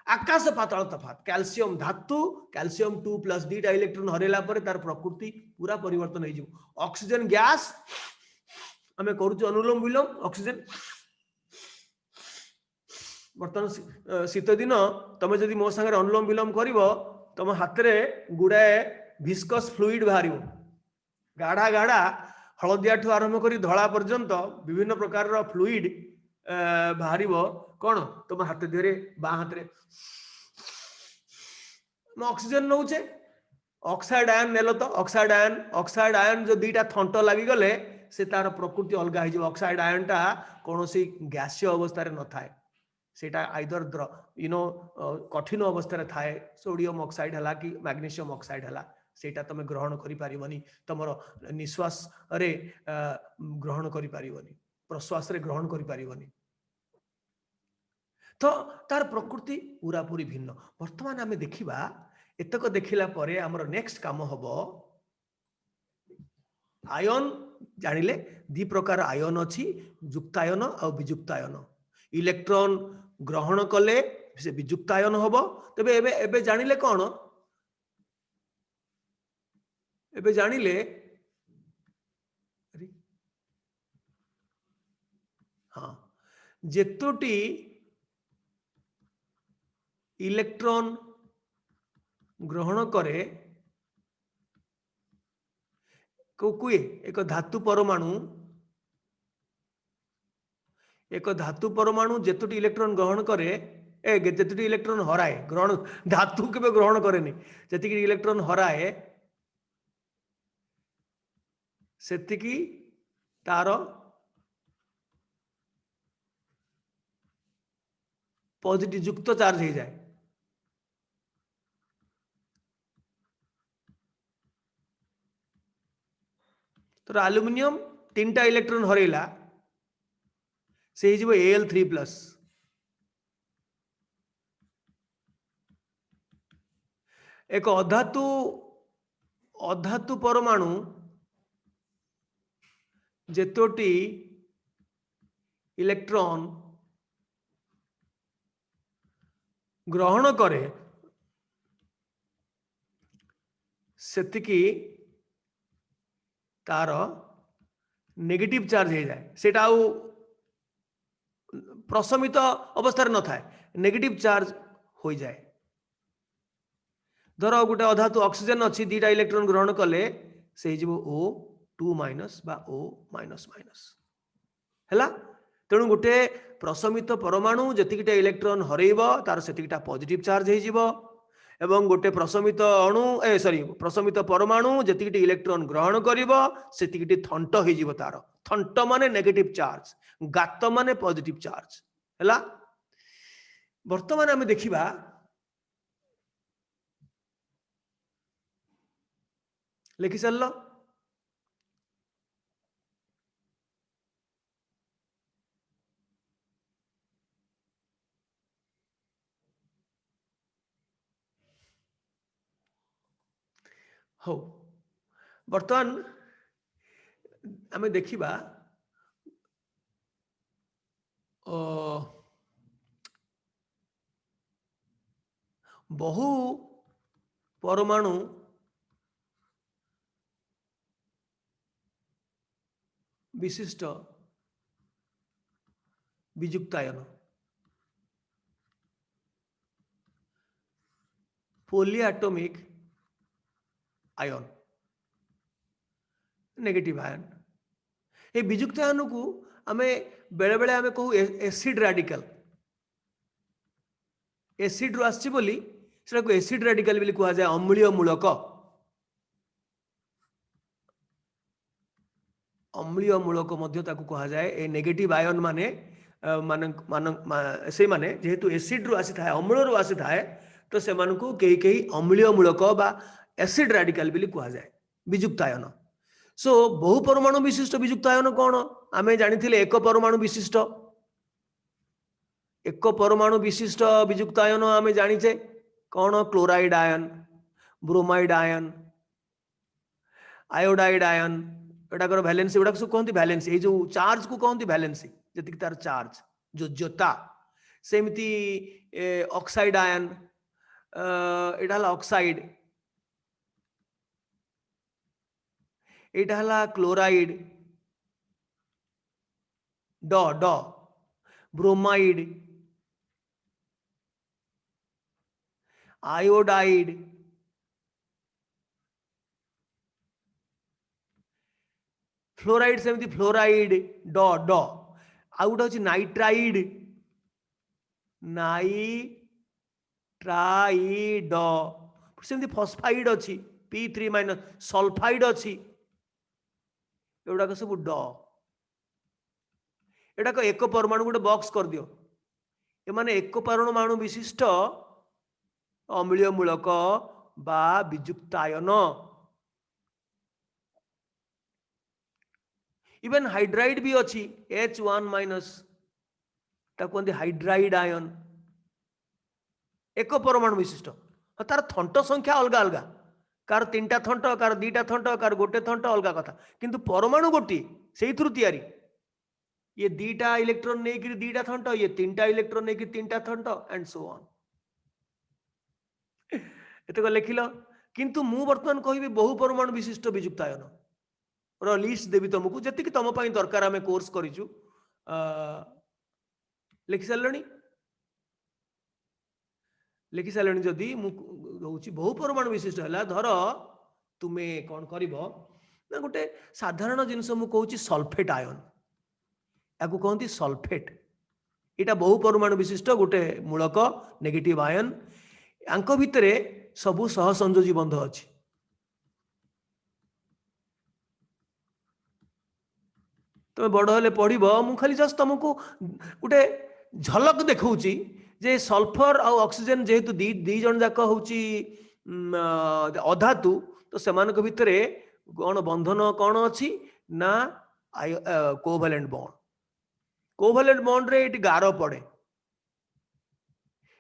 आकाश पाताल तफात कैल्शियम धातु कैल्शियम 2+ दीटा इलेक्ट्रॉन हरेला पर तार प्रकृति पूरा परिवर्तन हो जिवो ऑक्सीजन गैस आमे करूछु अनुलोम विलोम ऑक्सीजन बर्तमान शीत दिन तुम जदि मो संगे अनुलोम विलोम करिवो तुम हाथ रे गुड़ाए विस्कस फ्लूइड बाहर गाढ़ा गाढ़ा हलदिया ठू आरंभ कर धला पर्यंत विभिन्न प्रकार फ्लूइड बाहर कौन तुम हाथ देहरे बा हाथ रे ऑक्सीजन नौचे ऑक्साइड आयन नेल तो ऑक्साइड आयन जो दीटा थंट लगी गले से तार प्रकृति अलग हो ऑक्साइड आयन टा कौन गैसीय अवस्था न थाए सेटा आइदर कठिन अवस्था थाए सोडियम ऑक्साइड है कि मैग्नीशियम ऑक्साइड है सेटा तुम ग्रहण करि पारिबनी तमरो निश्वास रे ग्रहण करि पारिबनी प्रश्वास रे ग्रहण करि पारिबनी तो तार प्रकृति पूरा पूरी भिन्न वर्तमान आमे देखिबा एतक देखिला परे हमर नेक्स्ट काम हबो आयन जानिले दी प्रकार आयन अछि युक्तायन और वियुक्तायन इलेक्ट्रॉन ग्रहण कले से वियुक्तायन हबो तबे एबे एबे जानिले कोन एबे जानिले हाँ जेतोटी इलेक्ट्रॉन ग्रहण करे कुए एक धातु परमाणु जेतोटी इलेक्ट्रॉन ग्रहण करे जेतोटी इलेक्ट्रॉन हराए ग्रहण धातु केबे ग्रहण करेनी जेतिकी इलेक्ट्रॉन हराए सेतिकी तार पॉजिटिव युक्त चार्ज हो जाए तो आलुमिनियम 3टा इलेक्ट्रॉन हरैला से हो Al3+। एक अधातु परमाणु जेतोटी इलेक्ट्रॉन ग्रहण करे सेतिकी तार नेगेटिव चार्ज हो जाए, सेटा आउ प्रशमित अवस्था न थाए, नेगेटिव चार्ज हो जाए। धर गोटे अधातु ऑक्सीजन अच्छी 2टा इलेक्ट्रॉन ग्रहण कले से O2- बा O-। हैला तेणु गोटे प्रशमित परमाणु जतिकिटा इलेक्ट्रॉन हरैब तार सेतिकिटा पॉजिटिव चार्ज हो, एवं गोटे प्रशमित अणु प्रशमित परमाणु जतिकिटी इलेक्ट्रॉन ग्रहण करिवो सेतिकिटी थंट हो जिवो। तार थंट माने नेगेटिव चार्ज, गात माने पॉजिटिव चार्ज। हैला वर्तमान आमे देखिबा लिखि सरलो। हो वर्तमान आमे देखिबा बहु परमाणु विशिष्ट विजुक्तायन पॉलीएटॉमिक आयन नेगेटिव आयन। ये विजुक्तायन को आमे बेले बेले आमे कहू एसिड रेडिकल, एसिड रु आछि बोली सेटा को एसिड रेडिकल बोली कहा जाय। अम्लीय मूलक, अम्लीय मूलक मध्य ताकू कहा जाए। ए नेगेटिव आयन माने से माने जेहेतु एसिड रु आसी थाए, अम्ल रु आसी थाए, तो से मानकू कई अम्लीय मूलक बा एसिड रेडिकल बोली कहा जाए विजुक्तायन। सो बहु परमाणु विशिष्ट विजुक्तायन कौन आमे जानिथिले? एक परमाणु विशिष्ट, एक परमाणु विशिष्ट विजुक्तायन आमे जानिचे कौन? Chloride ion, bromide ion, iodide ion. एटा कर वैलेंसी एटा सब कहंती वैलेंसी, ए जो चार्ज को कहंती वैलेंसी, जति तार चार्ज जो जोता। सेमिति ऑक्साइड आयन, एटा हला ऑक्साइड, एटा हला क्लोराइड, ड ब्रोमाइड, आयोडाइड, फ्लोराइड सेमती फ्लोराइड ड आउ गोटे हूँ नाइट्राइड, नाइट्राइड सेमती फॉस्फाइड अच्छी P3- सल्फाइड अच्छी, एगुड़ाक सब ड। एटाक एक परमाणु गोटे बॉक्स कर दियो, ए माने एक परमाणु विशिष्ट अम्लीय मूलक बा विजुक्तायन। इवन हाइड्राइड भी अच्छी H1- कहते हाइड्राइड आयन, एक परमाणु विशिष्ट। तार थंट संख्या अलग अलग, कार 3टा थंट, कार 2टा थंट, कार गोटे थंट, अलग कथा, किंतु परमाणु गोटी से तैयारी। ये 2टा इलेक्ट्रॉन नहीं कि 2टा थंट, ये 3टा इलेक्ट्रॉन नहीं कि 3टा थंट, एंड सो ऑन। एतक लिखिल, किंतु मु वर्तमान कहबी बहु परमाणु विशिष्ट विजुक्तायन रो लिस्ट देवी तुमको, जति तुम दरकार आम कोर्स करिचु। लिखि सारे लिखि सारे जदि मुझे बहु परमाणु विशिष्ट है, धर तुम्हें कौन कर ना गोटे साधारण जिनस मुझे सल्फेट आयन, या कहती सल्फेट। यहाँ बहु परमाणु विशिष्ट गोटे मूलक नेगेटिव आयन, यांक भितर सबु सहसंयोजी बंध अच्छी। तुम बड़ हेले पढ़, मु खाली जस्ट तुमको गोटे झलक देखौची जे सल्फर आ ऑक्सीजन जेहेतु दी जन जाक होची अधातु, तो सेमानक भितरे कौन बंधन कौन अच्छी ना कोवैलेंट बॉन्ड। कोवैलेंट बॉन्ड रे एटी गार पड़े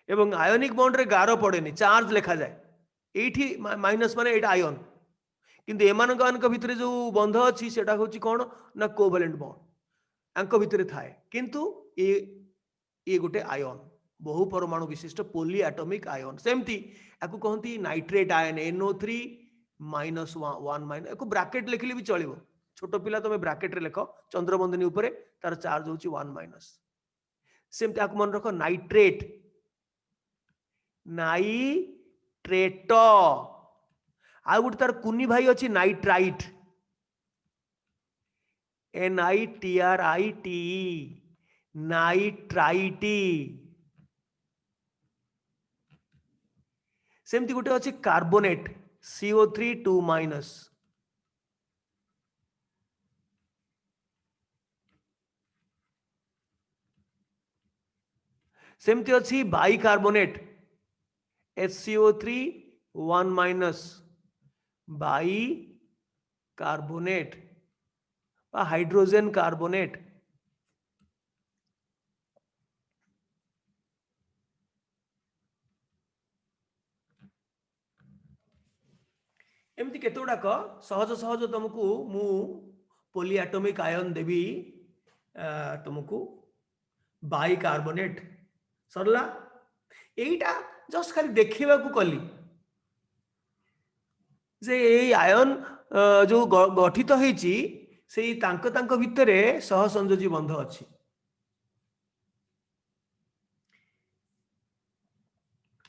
एवं आयोनिक बॉन्ड रे गार पड़ेनी, चार्ज लिखा जाए एठी माइनस माने एटा आयन, किंतु एमानक भितर जो बंध अच्छी सेटा होची कोन ना कोवैलेंट बॉन्ड आंक भितर थाए, किंतु ये गोटे आयन बहु परमाणु विशिष्ट पोली एटॉमिक आयन। सेमती याकू कहती नाइट्रेट आयन NO3 -1 याकू ब्रैकेट लिखले भी चलिबो, छोट पिला तुम ब्रैकेट रे लिख चंद्रबंदनी ऊपर तार चार्ज होची 1-। सेमती याकू मन रख नाइट्रेट, नाइट्रेट आ गोटे तार कुनी भाई अच्छी नाइट्राइट NITRIT नाइट्राइटी। सेमती गोटे अच्छी कार्बोनेट CO3 2-। सेमती अच्छी bicarbonate HCO3 1-। By carbonate hydrogen carbonate. एमती केते गुड़ाक सहज सहज तुमको मु पोली एटॉमिक आयन देवी तुमको by carbonate Sarla. Etah just खाली देखा कली जे ये आयन जो गठित होईची से तांक भितर सह संयोजी बंध अच्छी।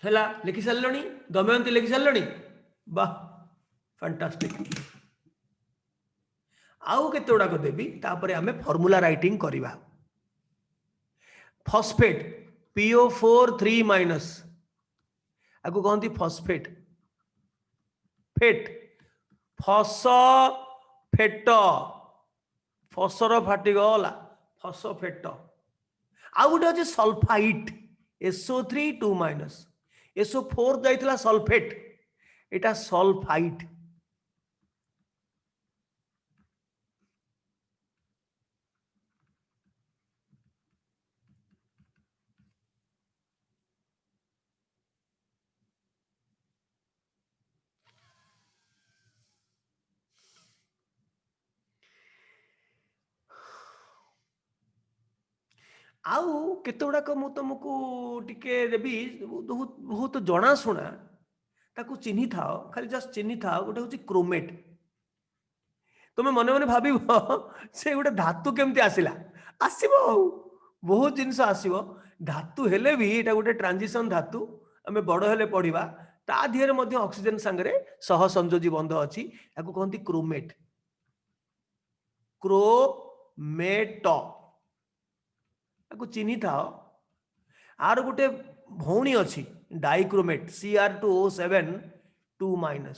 हैला लिखि सारलणी, दमयंती लिखि सारलणी, वाह फैंटास्टिक। आउ केते गुड़ाक देवी तापर आमे फॉर्मूला राइटिंग करिवा। फॉस्फेट PO4 3- आगु कहती फॉस्फेट फेट फसफेट फसर फाटी गला फसफेट। आउ गोटे अच्छे सल्फाइट SO3 2-। SO4 जाइथिला सल्फेट, एटा सल्फाइट। आउ केते गुड़ाक मु तुमको टिके देवी बहुत जनाशुना ताकू चिन्ही थाओ, खाली जस्ट चिन्ही थाओ। गोटे हूँ क्रोमेट। तुम्हें मने मने भाव से गोटे धातु केमती आसला, आसो बहुत जिनस आसो धातु हेले भी एटा गोटे ट्रांजिशन धातु। आम बड़ हेले पढ़ा ता दिहरे मध्य ऑक्सीजन सांगरे सह संयोजी बंध अच्छी, याकू कहती क्रोमेट। Chromate चिन्ही Thao. आर गोटे भौणी अच्छी डाइक्रोमेट Cr2O7 2-।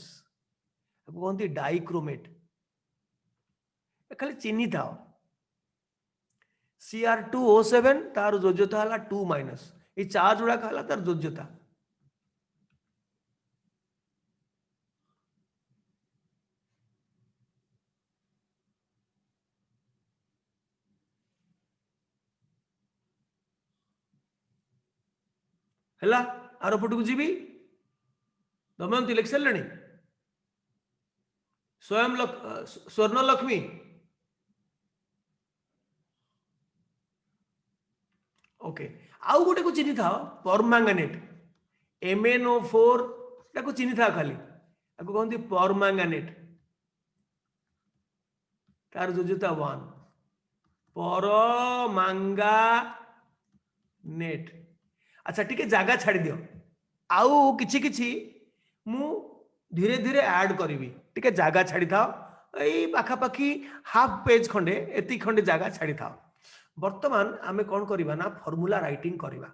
कहती डाइक्रोमेट, खाली चिन्ही थाओ। Cr2O7 तार योज्यता है 2-। ये चार्ज गुड़ाक है तार योज्यता। है आर पटक जी दमयंती लिख सारे स्वयं स्वर्ण लक्ष्मी। ओके आउ गोटे को चिन्ही था परमैंगनेट MnO4 को चिन्ही था खाली कहते परमैंगनेट तार योज्यता 1 परमांगानेट। अच्छा ठीक है जगह छाड़ दियो आउ किछि किछि मु धीरे धीरे ऐड करी टिके जगह छाड़ी था यही पाखापाखि हाफ पेज खंडे एति खंडे जगह छाड़ी था। वर्तमान आमे कौन करिबा ना फॉर्मूला राइटिंग करिबा।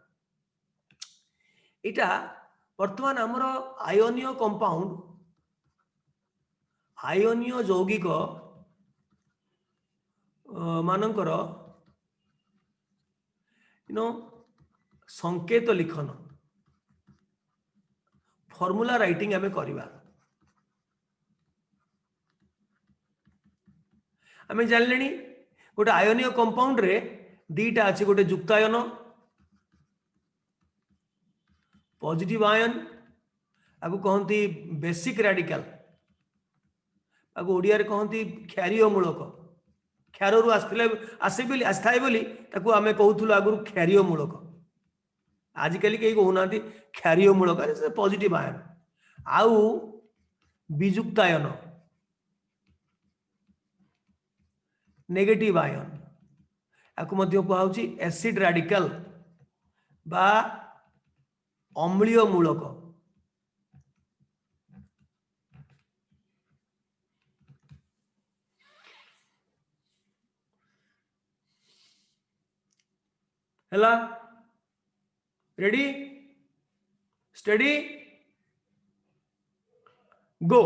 इटा वर्तमान आमर आयोनीय कंपाउंड आयोनीय यौगिक मानकर संकेत लिखन फॉर्मूला राइटिंग आमे करिबा। आम जानी गोटे आयनीय कंपाउंड रे दीटा अच्छे गोटे युक्तायन पॉजिटिव आयन आपको कहती बेसिक रेडिकल आपको ओडिया कहती क्षारीय मूलक क्षार रु आसताए बोली आम कहूँ आगुरी क्षारीय मूलक आजिकल कहीं कहूना क्षारीय मूलक पॉजिटिव आयन आउ विजुक्तायन नेगेटिव आयन आपको कहुची एसिड रेडिकल बा अम्लीय मूलक हेला रेडी स्टडी गो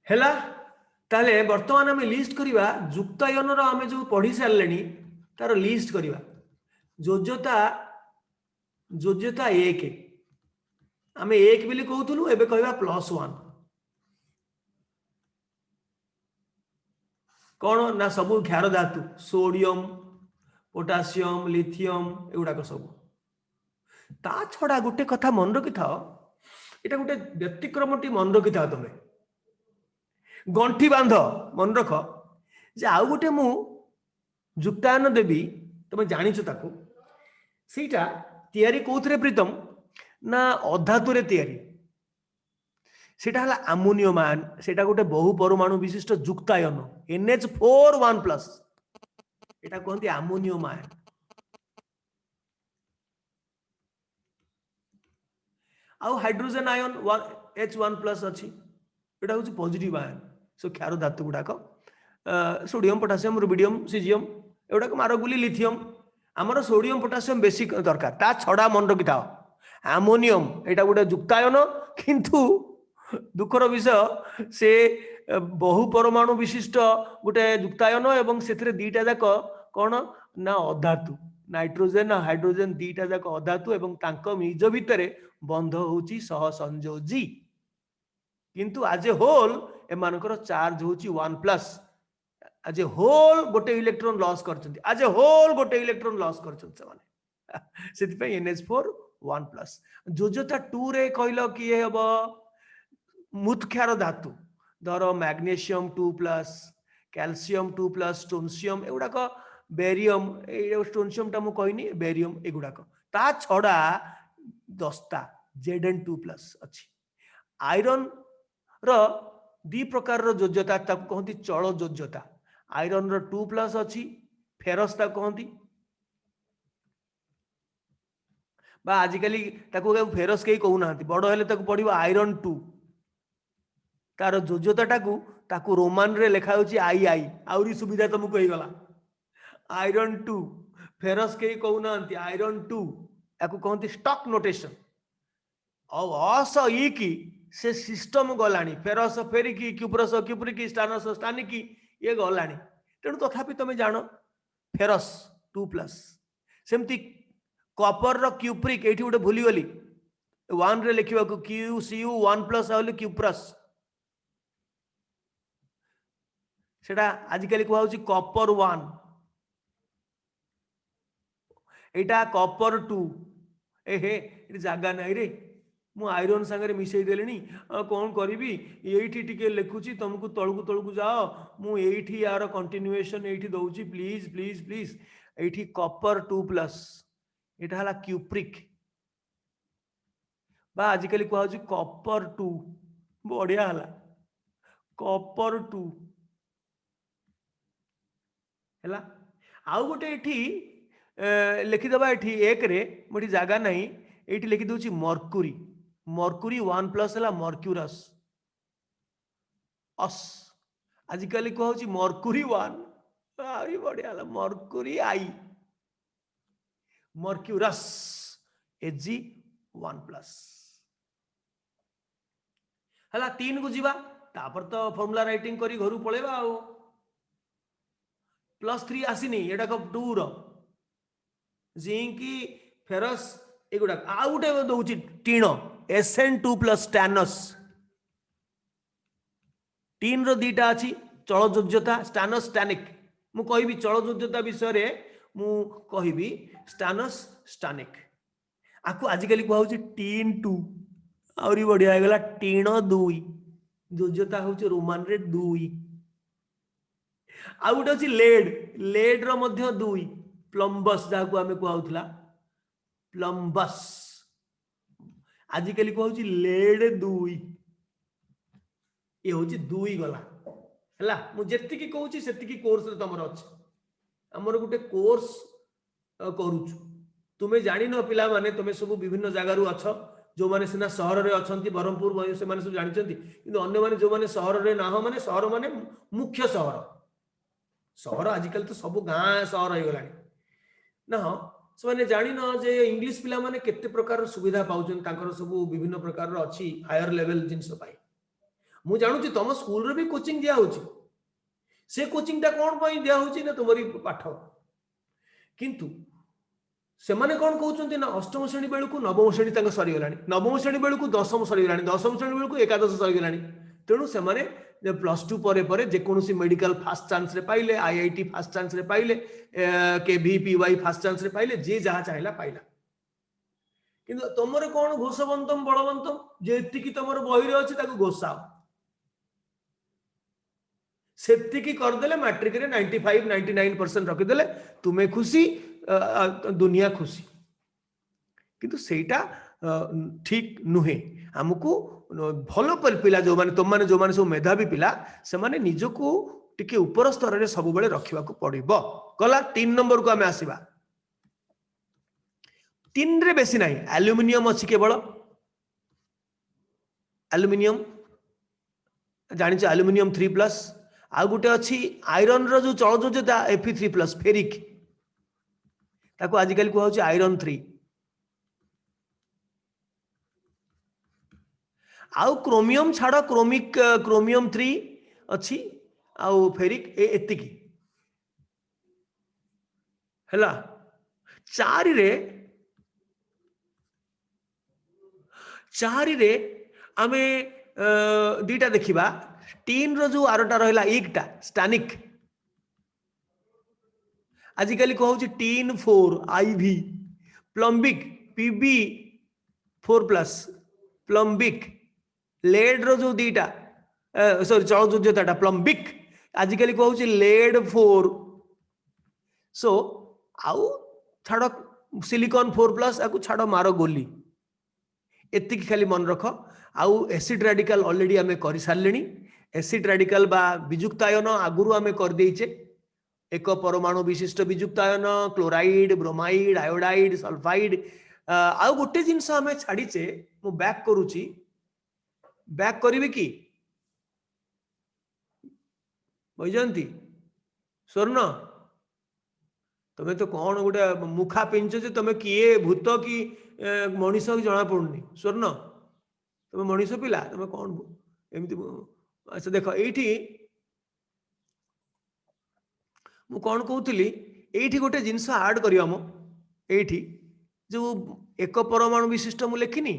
हेला ताले वर्तमान आम लिस्ट करवा युक्तायन आम जो पढ़ी सारे तार लिस्ट करवा जोज्यता जोज्यता एक आम एक बोली कहूलु एबे कहवा +1 कौन ना सब क्षार धातु सोडियम पोटासियम लिथियम एगुड़ाक सब ता छड़ा गोटे कथा मन रखि था ये गोटे व्यतिक्रम टी मन रखि था तुम्हें गंठी बांध मन रख जे आउ गोटे मु युक्तायन देवी तुम जानिଛ ताको सीटा तैयारी कोथरे प्रीतम ना अधातुरे तैयारी सेटा हला अमोनियम आयन सेटा गोटे बहु परमाणु विशिष्ट युक्तायन NH4 एटा कहते अमोनियम आयन आउ हाइड्रोजन आयन H1+ अच्छी एटा हूँ पॉजिटिव आयन सो क्षार धातु गुड़ाक सोडियम पोटासियम रुबिडियम सीजियम एगुड़ाक मारगुली लिथियम आमर सोडियम पोटासियम बेसी दरकार ता छड़ा मन रखि था अमोनियम एटा गोटे युक्तायन किंतु दुखर विषय से बहु परमाणु विशिष्ट गोटे युक्तायन एवं से दीटा जाक कौन ना अधातु नाइट्रोजेन हाइड्रोजेन दीटा जाक अधातु एवं तांको निज भितर बंध होची सहसंयोजी किंतु आज ए होल एमानकर चार्ज होची 1+ आज ए होल गोटे इलेक्ट्रॉन लॉस करछंती आज ए होल गोटे इलेक्ट्रॉन लॉस करछंती माने सेति पे NH4 1+ जोजोता 2 रे कहलो कि हेबो मुख्यार धातु धर मैग्नीशियम 2+ कैल्शियम 2+ स्टोनशियम एगुड़ाक बेरियम स्टोनशियम टा मु कहनी बेरियम एगुड़ाक ता छड़ा दस्ता Zn2+ अच्छी आयरन रो दी प्रकार रो योज्यता ताको कहती चल योज्यता आयरन रो 2+ अच्छी फेरस ता कहती बा आजिकली ताको फेरस कहीं कहूना बड़ हेले ताको पढ़िबो आयरन 2 तार योज्यता ताकू रोमान रे लिखा होची II आउरी सुविधा तुमको कही गला आयरन 2 फेरस कहीं कहूना आयरन 2 याकू कहती स्टॉक नोटेशन अस ई की से सिस्टम गलानी फेरस फेरिकी क्यूप्रस क्यूप्रिकी स्टानस स्टानिकी ये गलानी तेणु तथापि तुम जान फेरस 2+ सेमती कॉपर रो क्यूप्रिक एठी गोटे भूली गली 1 रे लिखिबा को QCU 1+ आउली क्यूप्रस सेटा आजिकली कुआ होची कॉपर 1 एटा कॉपर 2 एहे ये जागा नहीं रे मु आयरन संगे मिसई देलेनी कौन करी एठी टिके लिखुची तुमको तळकू जाओ मु एठी यार कंटिन्यूएशन एठी दउची प्लीज प्लीज प्लीज एठी कॉपर 2+ एटा हला क्यूप्रिक बा आजिकली कुआ होची कॉपर 2 बढ़िया हला कॉपर 2 हैला आउ गोटे एठी लिखिदबा एठी एक रे मोटी जागा नहीं एठी लिखि दउची मर्क्यूरी मर्क्यूरी 1+ हला मर्क्यूरस अस आजिकली को होची मर्क्यूरी 1 आई बढ़िया हला मर्क्यूरी आई मर्क्यूरस Ag1+ हला 3 को जीवा तापर तो फॉर्मूला राइटिंग करी घर पळेबा +3 आसीनी एटा को 2 रो जिंक फेरस एगुडा आ गुटे दउची टीण Sn2 + स्टानस टीन रो दीटा अछि चलयोज्यता स्टानस स्टानिक मु कहबी चलयोज्यता विषय रे मु कहबी स्टानस स्टानिक आकु आजिकली कहउची टीन 2 आउरी बढ़िया गला टीण 2 योज्यता होची रोमान रे 2 आ गुटे अछि लेड लेड रो मध्य 2 प्लम्बस जाकु हमें कहउथला प्लम्बस आजिकली कहउची लेड 2 ये होची 2 गला हला मु जेति की कहउची सेति की कोर्स रे तमर अछि हमर गुटे कोर्स करूछु तुमे जानि न पिला माने तुमे सब विभिन्न जगह रु अछ जो माने सिना शहर रे अछंती बरहमपुर से माने सब जानि छंती किंतु अन्य माने जो माने शहर रे ना हो माने शहर माने मुख्य शहर शहर आजिकल तो सब गाँ शहर हो गलानी ना से माने जानि न जे इंग्लिश पिला माने केते प्रकार सुविधा पाउछन तांकर सब विभिन्न प्रकार रो अछि हायर लेवल जिंस पाई मु जानु छी तम स्कूल रे भी कोचिंग दिया होची से कोचिंग ता कोन पई दिया होची ना तुमरी पाठ किंतु से माने कोन कहउछंती ना अष्टम श्रेणी बेलकु नवम श्रेणी तंग सरी गलानी नवम श्रेणी बेलकु दशम सरी गलानी दशम श्रेणी बेलकु एकादश सरी गलानी तेणु से माने +2 परे परे जे कोनोसी मेडिकल फास्ट चांस रे पाइले आईआईटी फास्ट चांस रे पाइले केवीपीवाई फास्ट चांस रे पाइले जे जहा चाहेला पाइला किंतु तमरे कोन घोषवंतम बळवंतम जेति की तमर बही रे अछि ताकू घोषाओ सेति की कर देले मैट्रिक रे 95 99% रखि देले तुमे खुशी दुनिया खुशी किंतु सेटा ठीक नुहे हमकू भलो पिला जो माने तुम माने जो माने सब मेधावी पिला से माने निजको टिके ऊपर स्तर रे सब बेले रखिबा को पड़िबो गला 3 नंबर को हमें आसीबा 3 रे बेसी नाही एल्युमिनियम अछि केवल एल्युमिनियम जानि छ एल्युमिनियम 3+ आ गुटे अछि आयरन रो जो चलयोज्यता Fe3+ फेरिक ताको आजिकल कहउछ आयरन 3 आउ क्रोमियम छाड़ क्रोमिक क्रोमियम 3 अछि आउ फेरिक एतिकी हला 4 रे आमे दीटा देखिबा टीन रो जो आरोटा रहला एकटा स्टानिक आजिकली कहउची टीन 4 आईवी प्लम्बिक PB4+ प्लम्बिक लेड रो जो दीटा सॉरी चलयोज्यताटा प्लम्बिक आजिकली कहउची लेड 4 सो आउ छाड़ सिलिकॉन 4+ आकु छाड़ मारो गोली एतिकी खाली मन रख आउ एसिड रेडिकल ऑलरेडी हमें करि सारलेनी एसिड रेडिकल बा विजुक्त आयन आगुरु हमें कर देइचे एक परमाणु विशिष्ट विजुक्त ion chloride bromide iodide sulphide आउ गोटे जिनस हमें छाड़ीचे मु बैक करूची बैक करिवे की बैजंती स्वर्ण तमे तो कौन गोटे मुखा पिंच जे तमे किए भूत की मनीष की जना पड़ुनी स्वर्ण तमे मनीष पिला तमे कौन एमती अच्छा देख एठी मु कौन कहूली एठी गोटे जिनस ऐड करिया मो एठी जो एक परमाणु विशिष्ट मु लेखिनी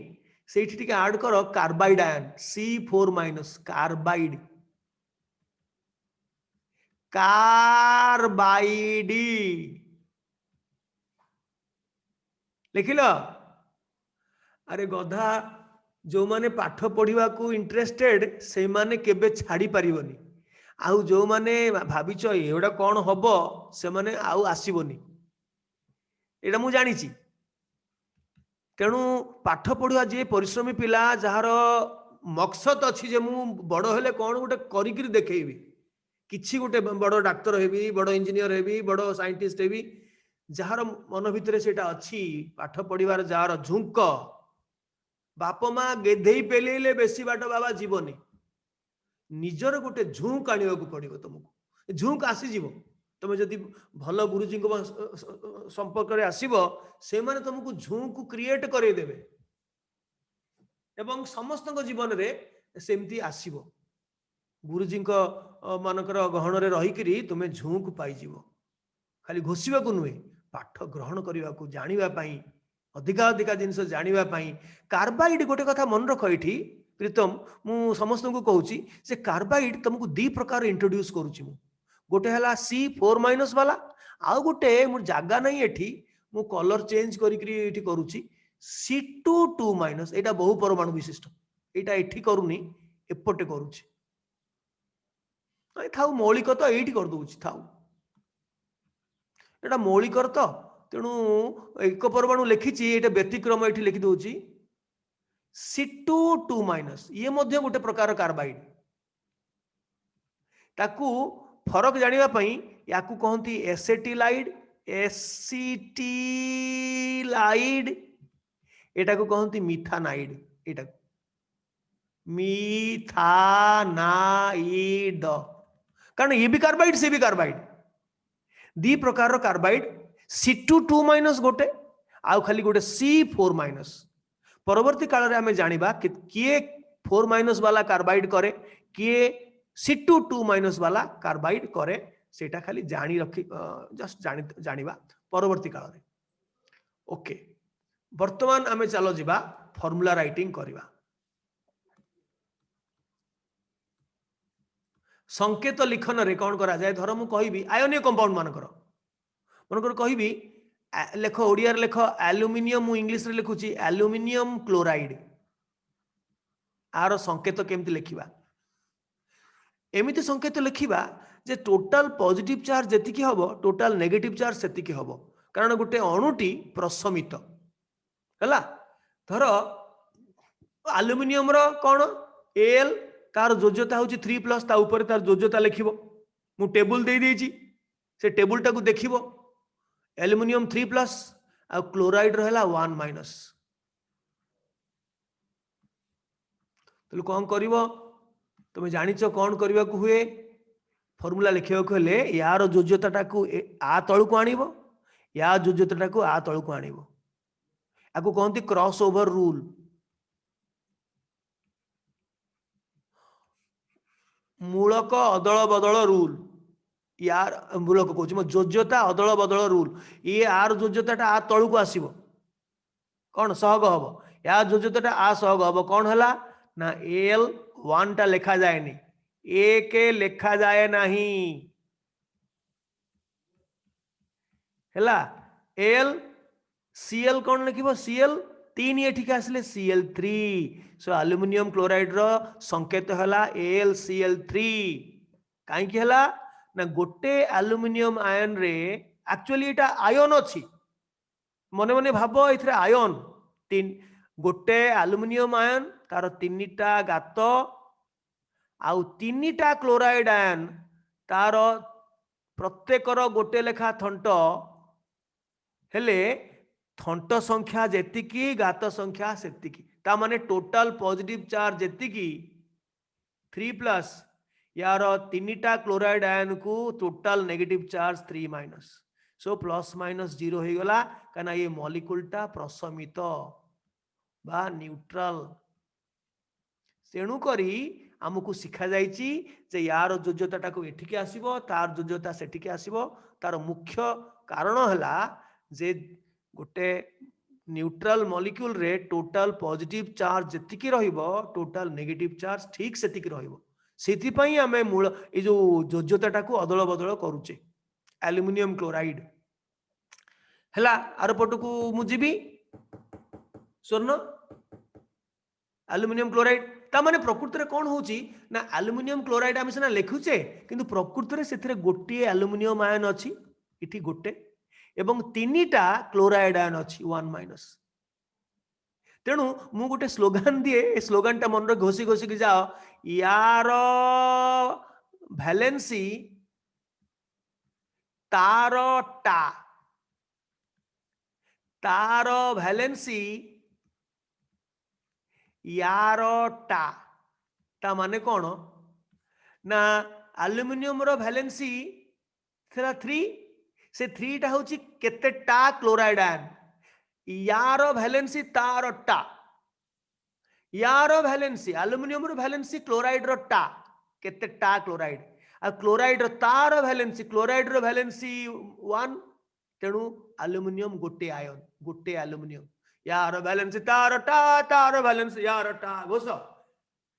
सेठी टिके ऐड कर carbide ion C4- carbide carbide लिखिल अरे गधा जो माने पाठ पढ़िबा को इंटरेस्टेड से माने केबे छाड़ी परिबनी आउ जो माने भाबिच एडा कौन हम से माने आउ आसीबनी एडा मु जानी छी तेणु पाठ पढ़ुआ जे परिश्रमी पिला जार मकसद अच्छी जे मु बड़ हेले कौन गोटे करिकिरी देखैबी किछि गोटे बड़ डाक्तर हेबी बड़ इंजीनियर हेबी बड़ साइंटिस्ट हेबी जार मन भितर सेटा अच्छी पाठ पढ़िबार जार झुंक बाप माँ गेधेई पेलेले बेसी बाट बाबा जीवनी निजर गोटे झुंक आनिबा को पड़िबो तुमको झुंक आसीजिवो तुम जदि भल गुरुजी संपर्क रे आसीबो से माने तुमको झुंक क्रिएट करे देबे एवं समस्त जीवन रे सेमती आसीबो गुरुजी मानकर गहन रे रही करी तुमे झुंक पाई जीवो खाली घोषिबा को नुहे पाठ ग्रहण करने को जानिबा पई अधिका अधिका जिनस जानिबा पई कार्बाइड गोटे कथा मन रख एठी प्रीतम मु समस्त को कहूची से कार्बाइड तुमको दी प्रकार इंट्रोड्यूस करूची मु गोटे हला C4- वाला आउ गोटे मोर जागा नहीं एठी मु कलर चेंज करी एठी करूची C2 - एटा बहु परमाणु विशिष्ट एटा एठी करूनी एपटे करूची थाउ मौलिक तो एठी कर दूची थाउ एटा मौलिक तो तेणु एक परमाणु लिखिची एटा व्यतिक्रम एठी लिखि दोची C2 - ये मध्य गोटे प्रकार कार्बाइड ताकू फरक जानिबा पई याकू कहंती एसेटिलाइड एसिटिलाइड एटा को कहंती मिथानाइड एटा मिथानाइड कारण ये भी कार्बाइड से भी कार्बाइड दी प्रकार कार्बाइड C2 गोटे आउ खाली गोटे C4- परवर्ती काल रे हमें जानिबा कि किए 4- वाला कार्बाइड करे किए C2 वाला कार्बाइड करे सेटा खाली जानी रखी जस्ट जानिबा परवर्ती काल रे ओके वर्तमान आमे चलो जिबा फॉर्मूला राइटिंग करिबा संकेत लिखन रे कौन करा जाए धर मु कहिबी आयोनीय कंपाउंड मानकर मनकर कहिबी लेख ओडिया लेख एल्युमिनियम मु इंग्लिश रे लिखुची एल्युमिनियम क्लोराइड आर संकेत केमति लिखिबा एमिति संकेत लिखिबा जे टोटल पॉजिटिव चार्ज जेति की हबो टोटल नेगेटिव चार्ज सेति की हबो कारण गोटे अणुटी प्रशमित हला धर एल्युमिनियम रो कोन एल तार जोज्यता होची 3+ ता ऊपर तार जोज्यता लिखिबो मु टेबल दे देची से टेबल टाकू देखिबो एल्युमिनियम 3+ आ क्लोराइड रहला 1- तले कौन करिवो तुम जानिଛ कौन करबा को हुए फॉर्मूला लिखिबा को हेले यार जोज्यता टाकू आ तळु को आनिबो या जोज्यता टाकू आ तळु को आनिबो आकू कहंती क्रॉस ओवर रूल मूलक अदल बदल रूल यार मूलक कहूँ मो जोज्यता अदल बदल रूल ये आर जोज्यता आ तलू को आसब कौन सहग हम या जोज्यता आ सहग हम कौन है ना L1 टा लेखा जाए एक लेखा जाए नहीं है L Cl कौन लिख Cl 3 ये आसिले Cl3 सो एल्युमिनियम क्लोराइड रो संकेत है AlCl3 कहीं है ना गोटे एल्युमिनियम आयन रे एक्चुअली एटा आयन अच्छी मने मने भाव ए आयन तीन गोटे एल्युमिनियम आयन तार 3टा गात आउ 3टा क्लोराइड आयन तार प्रत्येकर गोटे लेखा थंट हेले थंट संख्या जेतिकी गात संख्या सेतिकी ता माने टोटल पॉजिटिव चार्ज जेतिकी 3+ यार 3टा क्लोराइड आयन को टोटल नेगेटिव चार्ज 3- सो +- 0 हो गला कना ये मॉलिक्यूलटा प्रशमित बा न्यूट्रल तेणु करी आमको शिखा जाइछि जे यार जोज्यता को एठिके आसीबो तार जोज्यता सेठिके आसीबो तार मुख्य कारण हला जे गोटे न्यूट्रल मॉलिक्यूल रे टोटल पॉजिटिव चार्ज जेतिकी रहिबो टोटल नेगेटिव चार्ज ठीक सेतिकी रहिबो सेति पई आमे मूल ए जो जोज्यता को अदल बदल करूचे एल्युमिनियम क्लोराइड हला आर पटकू मुजिबी स्वर्ण एल्युमिनियम क्लोराइड ता माने प्रकृति रे कोन होची ना एल्युमिनियम क्लोराइड आमे सना लिखुचे किंतु प्रकृति रे सेथिरे गोटिए एल्युमिनियम आयन अछि इठी गोटे एवं 3टा क्लोराइड आयन अछि 1- तेणु मु गोटे स्लोगान दिए ए स्लोगान टा मन रे घोसी घोसी कि जाओ यार वैलेंसी तार वैलेंसी यार ता माने कौन ना एल्युमिनियम रो वैलेंसी थेरा 3 से 3 टा होची केते टा क्लोराइड आयन यार वैलेंसी तार टा यार वैलेंसी एल्युमिनियम रो वैलेंसी क्लोराइड रो टा केते टा क्लोराइड आ क्लोराइड तार वैलेंसी क्लोराइड रो वैलेंसी 1 तेणु एल्युमिनियम गोटे आयन गोटे एल्युमिनियम यार वैलेंसी तार वैलेंसी यार टा घोष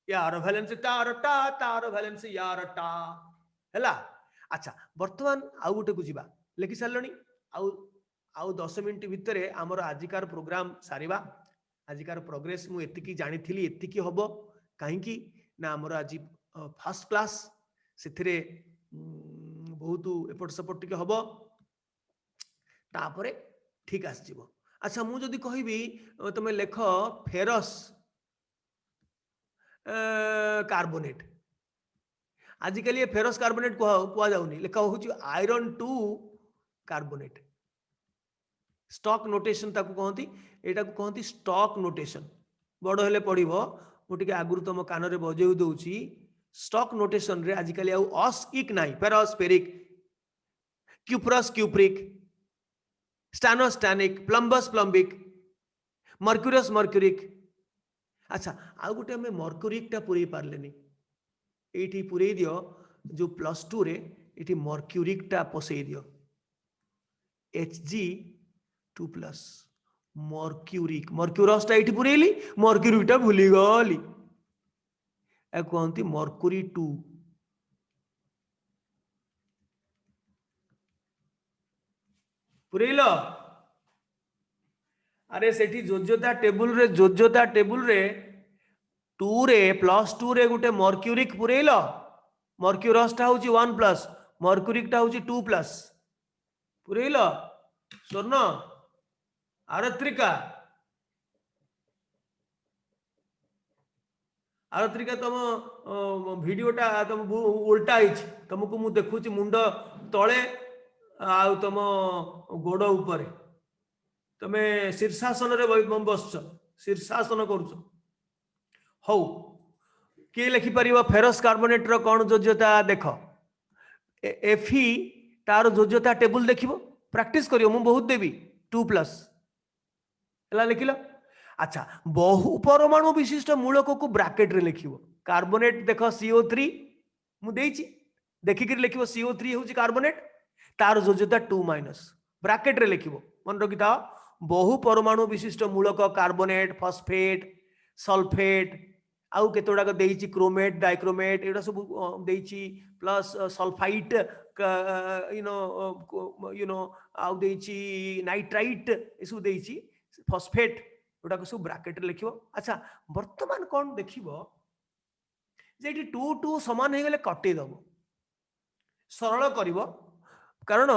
यार वैलेंसी तार वैलेंसी यार टा हैला। अच्छा वर्तमान आउ गोटे को जीवा लिखि सारलणी आउ आउ 10 मिनिट भितर आमर आजिकार प्रोग्राम सारिबा आजिकार प्रोग्रेस मु एतिकी जानी थिली एतिकी हबो काहेकि ना आमर आज फर्स्ट क्लास सिथिरे बहुत एपट सपट टिके हबो तापरे ठीक आस जीवो। अच्छा मु जदि कहबी तमे लेख फेरस कार्बोनेट आजिकल ये फेरस कार्बोनेट कुआ जाउनी लेखा होची आयरन 2 कार्बोनेट स्टॉक नोटेशन ताकू कहती एटा को कहती स्टॉक नोटेशन बड़ हेले पड़िबो मु टिके आगुरु तम कान रे बजेउ दउची स्टॉक नोटेशन रे आजिकल आउ अस इक नाही ferrous ferric cuprous cupric stannous stannic plumbous plumbic mercurous mercuric. अच्छा आउ गोटे हमें मर्क्यूरिक टा पुरई पारलेनी एठी पुरई दियो जो +2 रे एठी मर्क्यूरिक टा पसई दियो Hg2+ मर्क्यूरिक मर्क्यूरस टा एठी पुरैली मर्क्यूरिक टा भूली गली ए कहंती मर्क्यूरी 2 पुरैलो अरे सेठी जोजोता टेबुल रे 2 रे +2 रे गुटे मर्क्यूरिक पुरैलो मर्क्यूरस टा होची 1+ मर्क्यूरिक टा होची 2+ पुरैलो स्वर्ण आरत्रिका आरत्रिका तुम वीडियोटा तुम उल्टा आइछि तुमको मु देखुची मुंड तळे आउ तुम गोड़ ऊपर तमे शीर्षासन रे बसछ शीर्षासन करूछ हौ किए लिखि परिबो फेरस कार्बोनेट रो कोन योज्यता देख एफी तार योज्यता टेबुल देखिबो प्रैक्टिस करियो मु बहुत देबी 2+ एला लिखिलो। अच्छा बहु परमाणु विशिष्ट मूलक को ब्रैकेट रे लिखिबो कार्बोनेट देख CO3 मु देइछि देखि कि लिखिबो CO3 होची कार्बोनेट तार योज्यता 2- ब्रैकेट रे लिखिबो मन रखिता बहु परमाणु विशिष्ट मूलक कार्बोनेट फॉस्फेट सल्फेट आउ केतोडा को देइछि क्रोमेट डाइक्रोमेट एडा सब देइछि प्लस सल्फाइट यू नो आउ देइछि नाइट्राइट एसु देइछि फॉस्फेट एडा को सब ब्रैकेट रे लिखिबो। अच्छा वर्तमान कोन देखिबो जे 2 समान हे गेले कटि दबो सरल करिवो कारण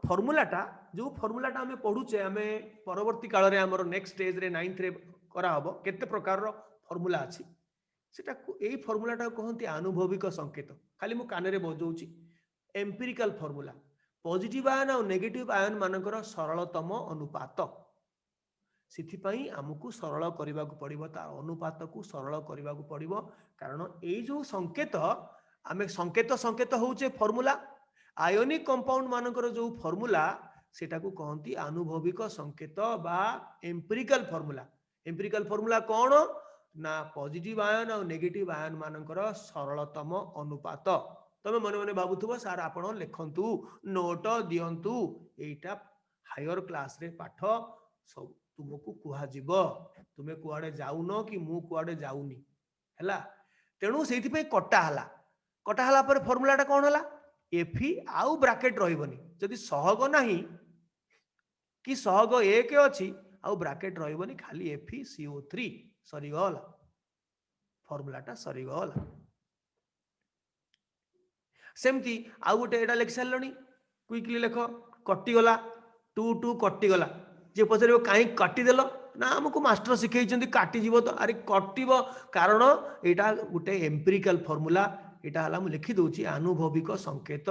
फॉर्मूलाटा जो फॉर्मूलाटा हमें पढुचे हमें परवर्ती काल रे हमर नेक्स्ट स्टेज रे 9th रे करा हबो केते प्रकार रो फॉर्मूला अछि सेटा एई फॉर्मूलाटा कहंती आनुभविक संकेत खाली मु कान रे बजौची एम्पिरिकल फॉर्मूला पॉजिटिव आयन और नेगेटिव आयन मानकर सरलतम अनुपात सिथिपाई हमकु सरल करबा को पड़िबो ता अनुपात को सरल करबा को पड़िबो कारण एई जो संकेत आमे संकेत होउचे फॉर्मूला आयोनिक कंपाउंड मानकर जो फॉर्मूला सेटा को कहंती आनुभविक संकेत बा एम्पिरिकल फॉर्मूला कौन ना पॉजिटिव आयन और नेगेटिव आयन मानकर सरलतम अनुपात तमे मने मने भाबुथबो सार आपण लेखंतु नोट दियंतु एटा हायर क्लास रे पाठ सब तुमको कुहा जीवो तुमे कुआडे जाउनो कि मु कुआडे जाउनी हैला तेणु सेति पे कटा हला पर फॉर्मूलाटा कौन हला एफी आउ ब्रैकेट रहिबनी जदि सहग नाही कि सहग 1 अछि आउ ब्रैकेट रहिबनी खाली एफी CO3 सरी गला फॉर्मूलाटा सरी गला सेमती आउ गोटे एटा लिख सारलनी क्विकली लेख कटि गला 2 कटि गला जे पछरे काई काटि देलो ना हमको मास्टर सिखै छथि काटि जीवो तो अरे कटिबो कारण एटा गोटे एम्पिरिकल फॉर्मूला एटा हला मु लिखि दोची आनुभविक संकेत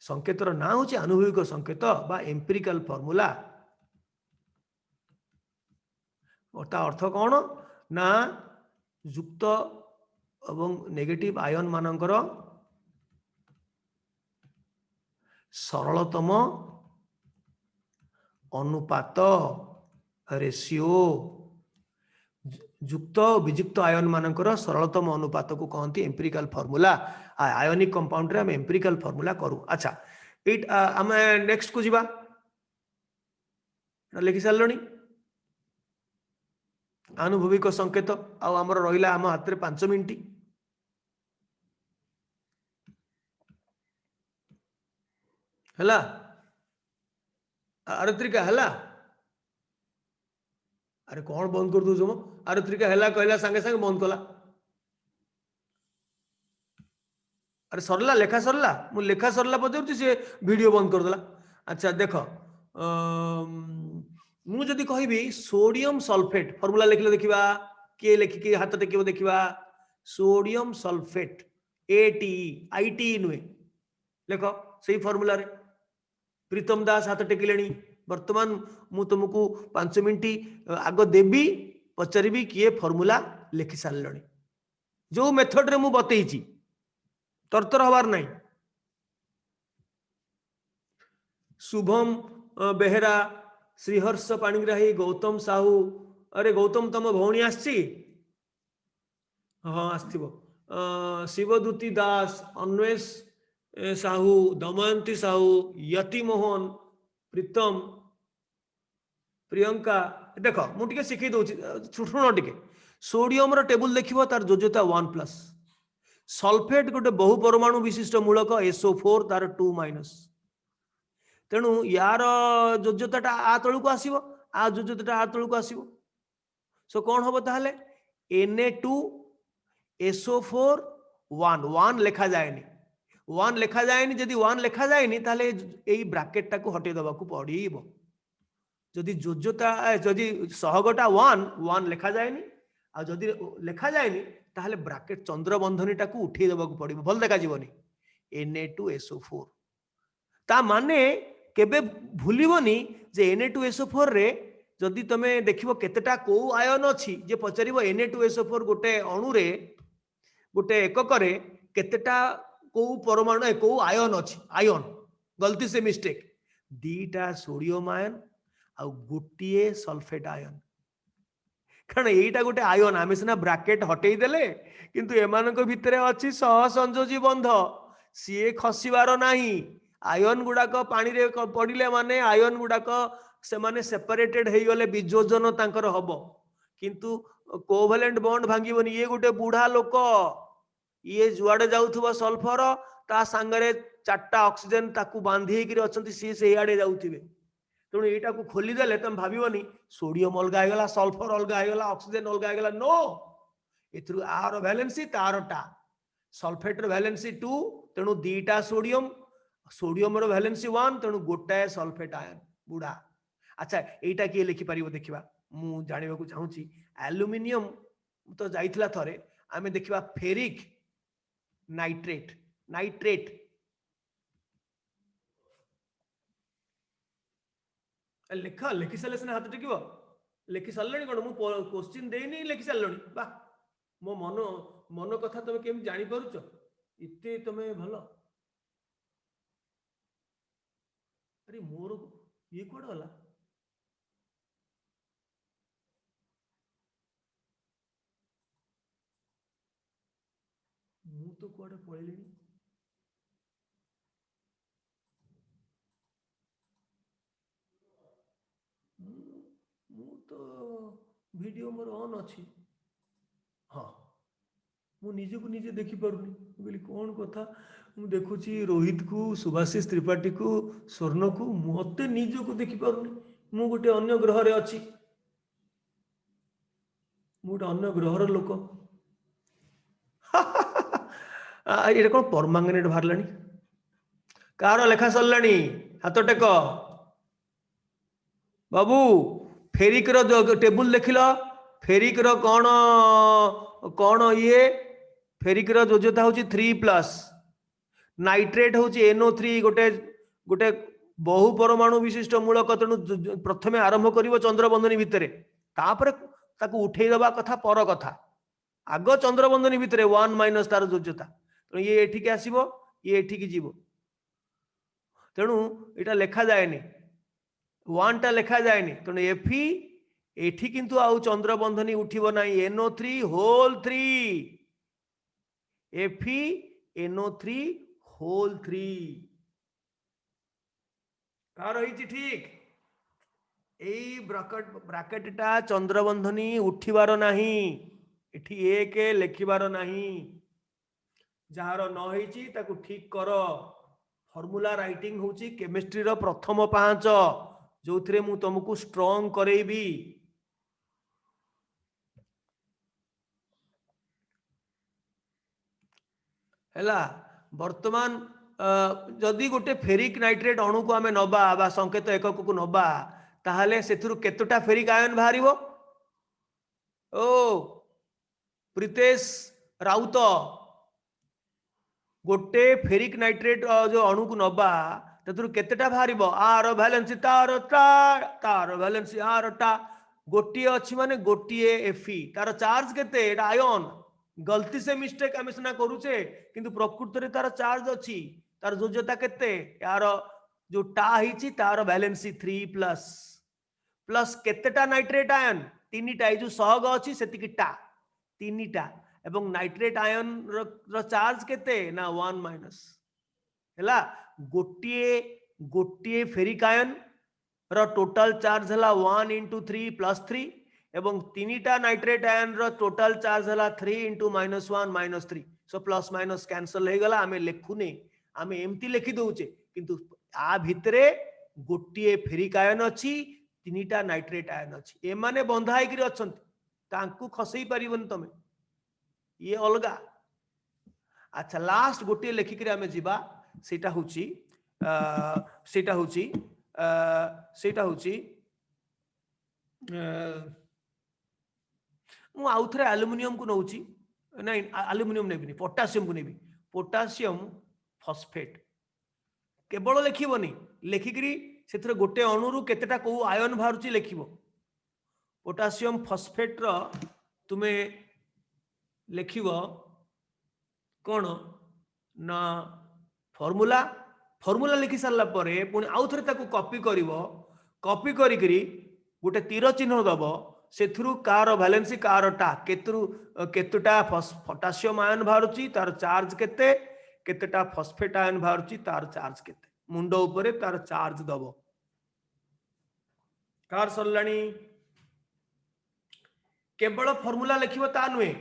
संकेतर ना होची आनुभविक संकेत बा एम्पिरिकल फॉर्मूला ता अर्थ कौन ना युक्त एवं नेगेटिव आयन मानकर सरलतम अनुपात रेशियो युक्त विजुक्त आयन मानकर सरलतम अनुपात को कहते एम्पिरिकल फॉर्मूला आयोनिक कंपाउंड रे हम एम्पिरिकल फॉर्मूला करू अच्छा इट आम नेक्स्ट को जीवा लिखि सारलणी आनुभविक संकेत आमर रहिला आम हाथ रे 5 मिनिट हला आरत्रिका हला अरे कौन बंद कर दो मो आरत्रिका हला कहला संगे संगे बंद कला अरे सरला लेखा सरला मु लेखा सरला पचार सी वीडियो बंद कर देला अच्छा देख मु जदि कहबी सोडियम सल्फेट फॉर्मूला लिखले देखिबा के लिखिकी हाथ टेकिबो देखिबा सोडियम सल्फेट एटी आईटी नुए लेख सही फॉर्मूला रे प्रीतम दास हाथ टेकिलेनी वर्तमान मु तुमको 5 मिनिट आग देवी पचारि किए फॉर्मूला लिखि सारे जो मेथड रे मु बतईची तरतर हबार नहीं शुभम बेहेरा श्रीहर्ष पाणिग्राही गौतम साहू अरे गौतम तुम भौणी आसी हाँ आसथिबो शिवदूती दास अन्वेष साहू दमयंती साहू यति मोहन प्रीतम प्रियंका देख मुझे शिखी दूसरी शुण टे सोडियम रो टेबुल देखिबो तार योज्यता 1+ सल्फेट गोटे बहु परमाणु विशिष्ट मूलक SO4 तार 2- तेणु यार योज्यता आ तलू को आसीबो आ योज्यता आ तलू को आसीबो सो कौन हम ताहले Na2SO4 1 लिखा जाएनी 1 लिखा जाएनी जदि 1 लिखा जाएनी ताहले एई ब्रैकेट टाको हटे दबा को पड़ीबो जदि योज्यता जदि सहगटा 1 लिखा जाएनी आ जदि लिखा जाएनी ताहले ब्रैकेट चंद्रबंधनी टाको उठे दबा को पड़ीबो भल देखा जीवनी Na2SO4 ता माने केबे भूलिबोनी जे Na2SO4 रे जदि तमे देखिबो केतेटा को आयन अछि जे पचारिबो Na2SO4 गोटे अणु रे गोटे एकक रे केतेटा को परमाणु को आयन अछि आयन गलती से मिस्टेक दीटा सोडियम आयन आ गोटिए सल्फेट आयन कारण एटा गोटे आयन आमे सिना ब्रैकेट हटेई देले किंतु एमानक भितरे अछि सह संयोजी बंध सीए खसिबार नाही आयन गुडाक पानी रे पड़िले माने आयन गुडाक से माने सेपरेटेड हेई गले विजोजन तांकर हबो किंतु कोवेलेंट बॉन्ड भांगिबोनी ये गोटे बूढ़ा लोक ये जुआडे जाउथबो सल्फर ता संगरे 4टा ऑक्सीजन ताकू बांधी कि अछंती से आड़े जाउथिबे तेणु एटा को खोली देले तुम भाबिबोनी सोडियम अलगा हेगला सल्फर अलगा हेगला ऑक्सीजन अलगा हेगला नो एथरु आर वैलेंसी तारटा सल्फेट रो वैलेंसी 2 तेणु दीटा सोडियम सोडियम रो वैलेंसी 1 तेणु गोटाए सल्फेट आयन बुढ़ा अच्छा एटा किए लिखि पारिबो देखिबा मु जानिबा को चाहूची एल्युमिनियम तो जाइथिला थरे आमे देखिबा फेरिक नाइट्रेट नाइट्रेट लेखा लिखि सारे सिना हाथ टेकिबो लिखि सारलणी कोन मु क्वेश्चन देनी लिखि सारलणी बा मो मन कथा तमे केम जानि परुचो इते तमे भलो अरे मोर ये कोड वाला मु तो कोडे पळेलिनी मु तो वीडियो मोर ऑन अछि हाँ मु निजे को निजे देखि पारुनी बोली कौन कथा मु देखुची रोहित को सुभाषिष त्रिपाठी को स्वर्ण को मते निजे को देखि पारुनी मु गोटे अन्य ग्रह रे अछि मु गोटे अन्य ग्रहर लोक ये कौन परमांगनेट बाहरलानी कार लेखा सरलानी हाथ टेक बाबू फेरिक रो टेबुल देखिल फेरिक रो कौन कौन ये फेरिक रो योज्यता होची 3+ नाइट्रेट होची NO3 गोटे गोटे बहु परमाणु विशिष्ट मूलक तेणु प्रथमे आरंभ करिवो चंद्रबंधनी भितरे तापर ताकू उठेई दबा कथा पर कथा आग चंद्रबंधनी भितरे 1- तार योज्यता तेणु ये एठिके आसीबो ये एठिके जीवो तेणु एटा लेखा जाएनी 1 टा लेखा जाएनी तेणु Fe एठी किंतु आउ चंद्र बंधनी उठिबो नाही NO3 होल 3 FeNO3 होल 3 का रही ठीक एई ब्राकेटटा चंद्र बंधनी उठिबार नाही एठी एक लेखिबार नाही जार न होईची ताकू ठीक कर फॉर्मूला राइटिंग होची केमिस्ट्री रो प्रथम पांच जो थरे मु तुमको स्ट्रांग करेबी हैला वर्तमान जदि गोटे फेरिक नाइट्रेट अणु को आमे नबा बा संकेत एकक को नबा ताहले सेथुरु केतोटा फेरिक आयन बाहरिबो ओ प्रीतेश राउत गोटे फेरिक नाइट्रेट जो अणु को नबा तेथुरु केतेटा बाहरिबो आर वैलेंसी तार वैलेंसी आर टा गोटिए अछि माने गोटिए Fe तार चार्ज केते एटा आयन गलती से मिस्टेक आमे सिना करूचे किंतु प्रकृति रे तार चार्ज अछि तार जोज्यता केते यार जो टा हिची तार वैलेंसी 3 प्लस प्लस केतेटा नाइट्रेट आयन तीनटा जो सहग अछि सेतिकी टा तीनटा एवं नाइट्रेट आयन रो चार्ज केते ना 1 माइनस हैला गोटिए गोटिए फेरिक आयन रो टोटल चार्ज हला 1 into 3 plus 3 एवं तीनटा नाइट्रेट आयन रो टोटल चार्ज हला 3 into -1 -3 so plus minus cancel हे गला आमे लेखुने आमे एम्ति लेखि दउचे किंतु आ भितरे गोटिए फेरिक आयन अछि तीनटा नाइट्रेट आयन अछि ए माने बंधा हेकि अछंती तांकु खसई परिबन तमे ये अलगा अच्छा लास्ट गोटिए लेखि करी आमे जिबा सेटा होची सेटा होची सेटा होची मु आउ थरे एल्युमिनियम को नउची नहीं एल्युमिनियम नेबिनी पोटासियम को नेबी पोटासियम फॉस्फेट केवल लेखिबनी लेखिकरी सेथरे गोटे अणुरु केतेटा को आयन बाहरुची लेखिबो पोटासियम फॉस्फेट रो तुमे लेखिबो कोन ना फॉर्मूला फॉर्मूला लिखि सारला परे पुनी आउ थरे ताको कॉपी करिवो कॉपी करी करी गोटे तीर चिन्ह दबो सेथुरु कार वैलेंसी कार टा केतुरु केतुटा पोटासियम आयन बाहरुची तार चार्ज केते केतेटा फॉस्फेट आयन बाहरुची तार चार्ज केते मुंडो ऊपर तार चार्ज दबो कार सरलाणी केवल फॉर्मूला लिखिबो ता नुए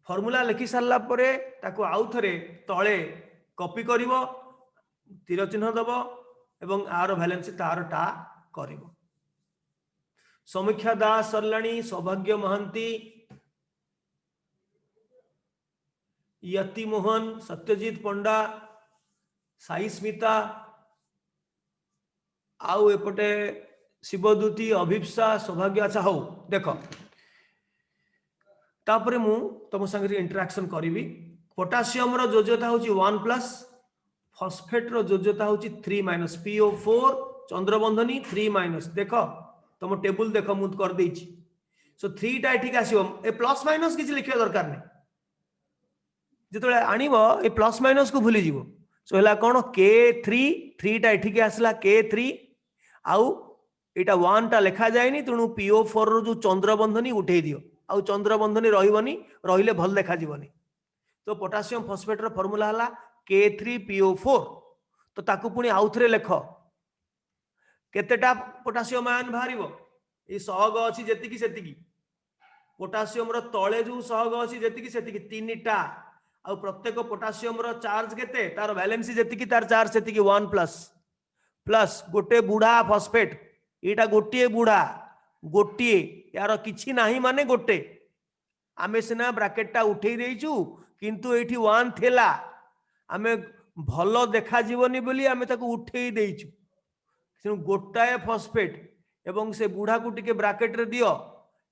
फॉर्मूला लिखि सारला परे ताको आउ थरे तळे कॉपी करिवो तीर चिन्ह दबो एवं आर वैलेंसी तार टा करिवो समीक्षा दास सरलाणी सौभाग्य महांती यति मोहन सत्यजीत पंडा साई स्मिता आउ एपटे शिवदूती अभिप्सा सौभाग्य अच्छा हो देख तापरे मु तुम संगे इंटरेक्शन करी पोटासियम रो जोज्यता होची 1 प्लस फॉस्फेट रो जोज्यता होची 3 माइनस PO4 चंद्रबंधनी 3 माइनस देख तुम टेबुल देख मु कर देछि सो 3 टा ठीक आसीबो ए प्लस माइनस किछि लिखिया दरकार नै जेतले आनिबो ए प्लस माइनस को भूली जीवो सो हला कोन K3 3 टा ठीक आसला K3 आउ एटा 1 टा लिखा जायनी तणु PO4 रो जो चंद्रबंधनी उठै दियो आउ चंद्रबंधनी रहिबनी रहिले भल देखा जीवनी तो पोटासियम फॉस्फेट रो फार्मूला हला K3PO4 तो ताकू पुनी आउ थरे लेख केतेटा पोटासियम आयन बाहरिबो ए सहग अछि जेतिकी सेतिकी पोटासियम रो तळे जो सहग अछि जेतिकी सेतिकी तीनटा आ प्रत्येक पोटासियम रो चार्ज केते तार वैलेंसी जेतिकी तार चार्ज सेतिकी 1 प्लस प्लस गोटे बुढ़ा फॉस्फेट एटा गोटिए बुढ़ा गोटिए यार किछि नाही माने गोटे आमे सिना ब्रैकेट टा उठेई देइचु किंतु एठी 1 थेला आमे भलो देखा जीवनी बोली आमे ताको उठेई देइचु गोटाए फॉस्फेट एवं से बुढ़ा को टिके ब्रैकेट रे दियो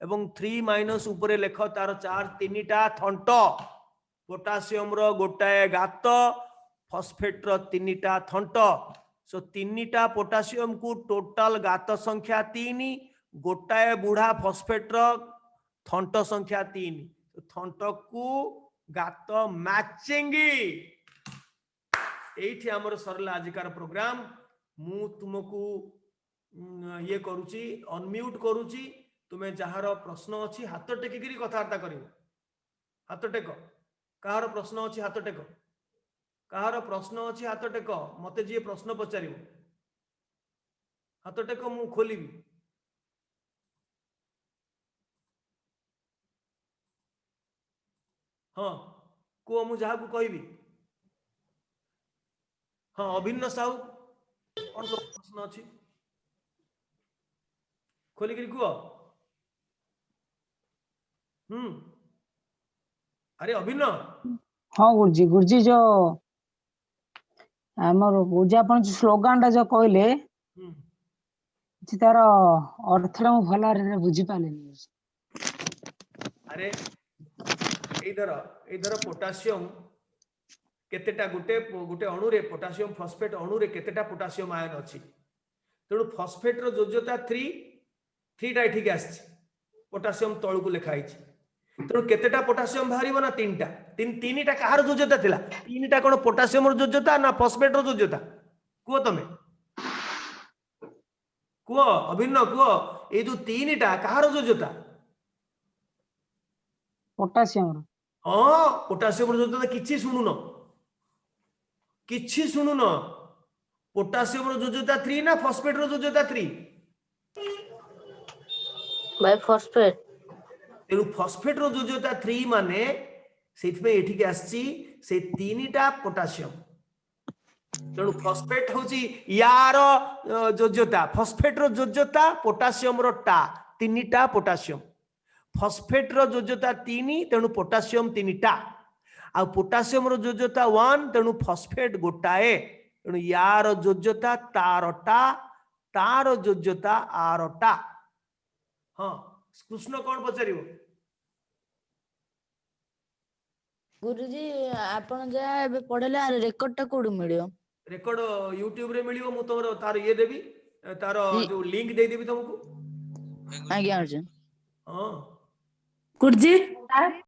एवं 3 माइनस ऊपर लेख तार चार्ज तीनटा थंट पोटासियम रो गोटाए गात फॉस्फेट रो तीनटा थंट सो तीनटा पोटासियम को टोटल गात संख्या 3 गोटाए बुढ़ा फॉस्फेट रो थंट संख्या 3 थंट को गात मैचिंग एठी हमर सरला आजिकार प्रोग्राम मु तुमको ये करूची अनम्यूट करूची तुम्हें जहार प्रश्न अच्छी हाथ टेकिकी कथबार्ता कर हाथ टेक कहार प्रश्न अच्छी हाथ टेक कहार प्रश्न अच्छी हाथ टेक मते जी प्रश्न पचार हाथ टेक मु खोलि हाँ कह मु जहाँ कहबी हाँ अभिन्न साहू कौन तो प्रश्न अच्छी खोलिक कह अरे अभिन्न हाँ गुरुजी जो आमर गुरुजी आप स्लोगान टा जो कहले तार अर्थ भल बुझी पारे अरे इधर पोटासियम केतेटा गोटे गोटे अणु रे पोटासियम फॉस्फेट अणु रे केतेटा पोटासियम आयन अच्छी तेणु फॉस्फेट रो योज्यता 3 टा एठिक आछि पोटासियम तळु को लिखा आइछि तेणु केतेटा पोटासियम बाहरिबो ना 3टा 3टा कहार योज्यता थिला 3टा कोन पोटासियम रो योज्यता ना फॉस्फेट रो योज्यता को तमे को अभिन्न को ए जो 3टा कहार योज्यता पोटासियम हाँ पोटासियम रो योज्यता किछि सुनुन पोटासियम रो योज्यता 3 ना फॉस्फेट रो योज्यता 3 बाय फॉस्फेट तेणु फॉस्फेट रो योज्यता 3 माने सेठमे एठिके आछि से 3टा पोटासियम तेणु फॉस्फेट होची यार योज्यता फॉस्फेट रो योज्यता पोटासियम रो टा 3टा पोटासियम फॉस्फेट रो योज्यता 3 तेणु पोटासियम 3टा आ पोटासियम रो योज्यता 1 तेणु फॉस्फेट गोटाए तेणु यार योज्यता तारटा तार योज्यता आरटा हाँ कृष्ण कौन पचारिबो गुरुजी आपण जा एबे पढले रेकॉर्ड टा कोड मिलियो रेकॉर्ड यूट्यूब रे मिलियो मु तोर तार ये देबी तार जो लिंक दे देबी तुमको आज्ञा अर्जुन हां गुरुजी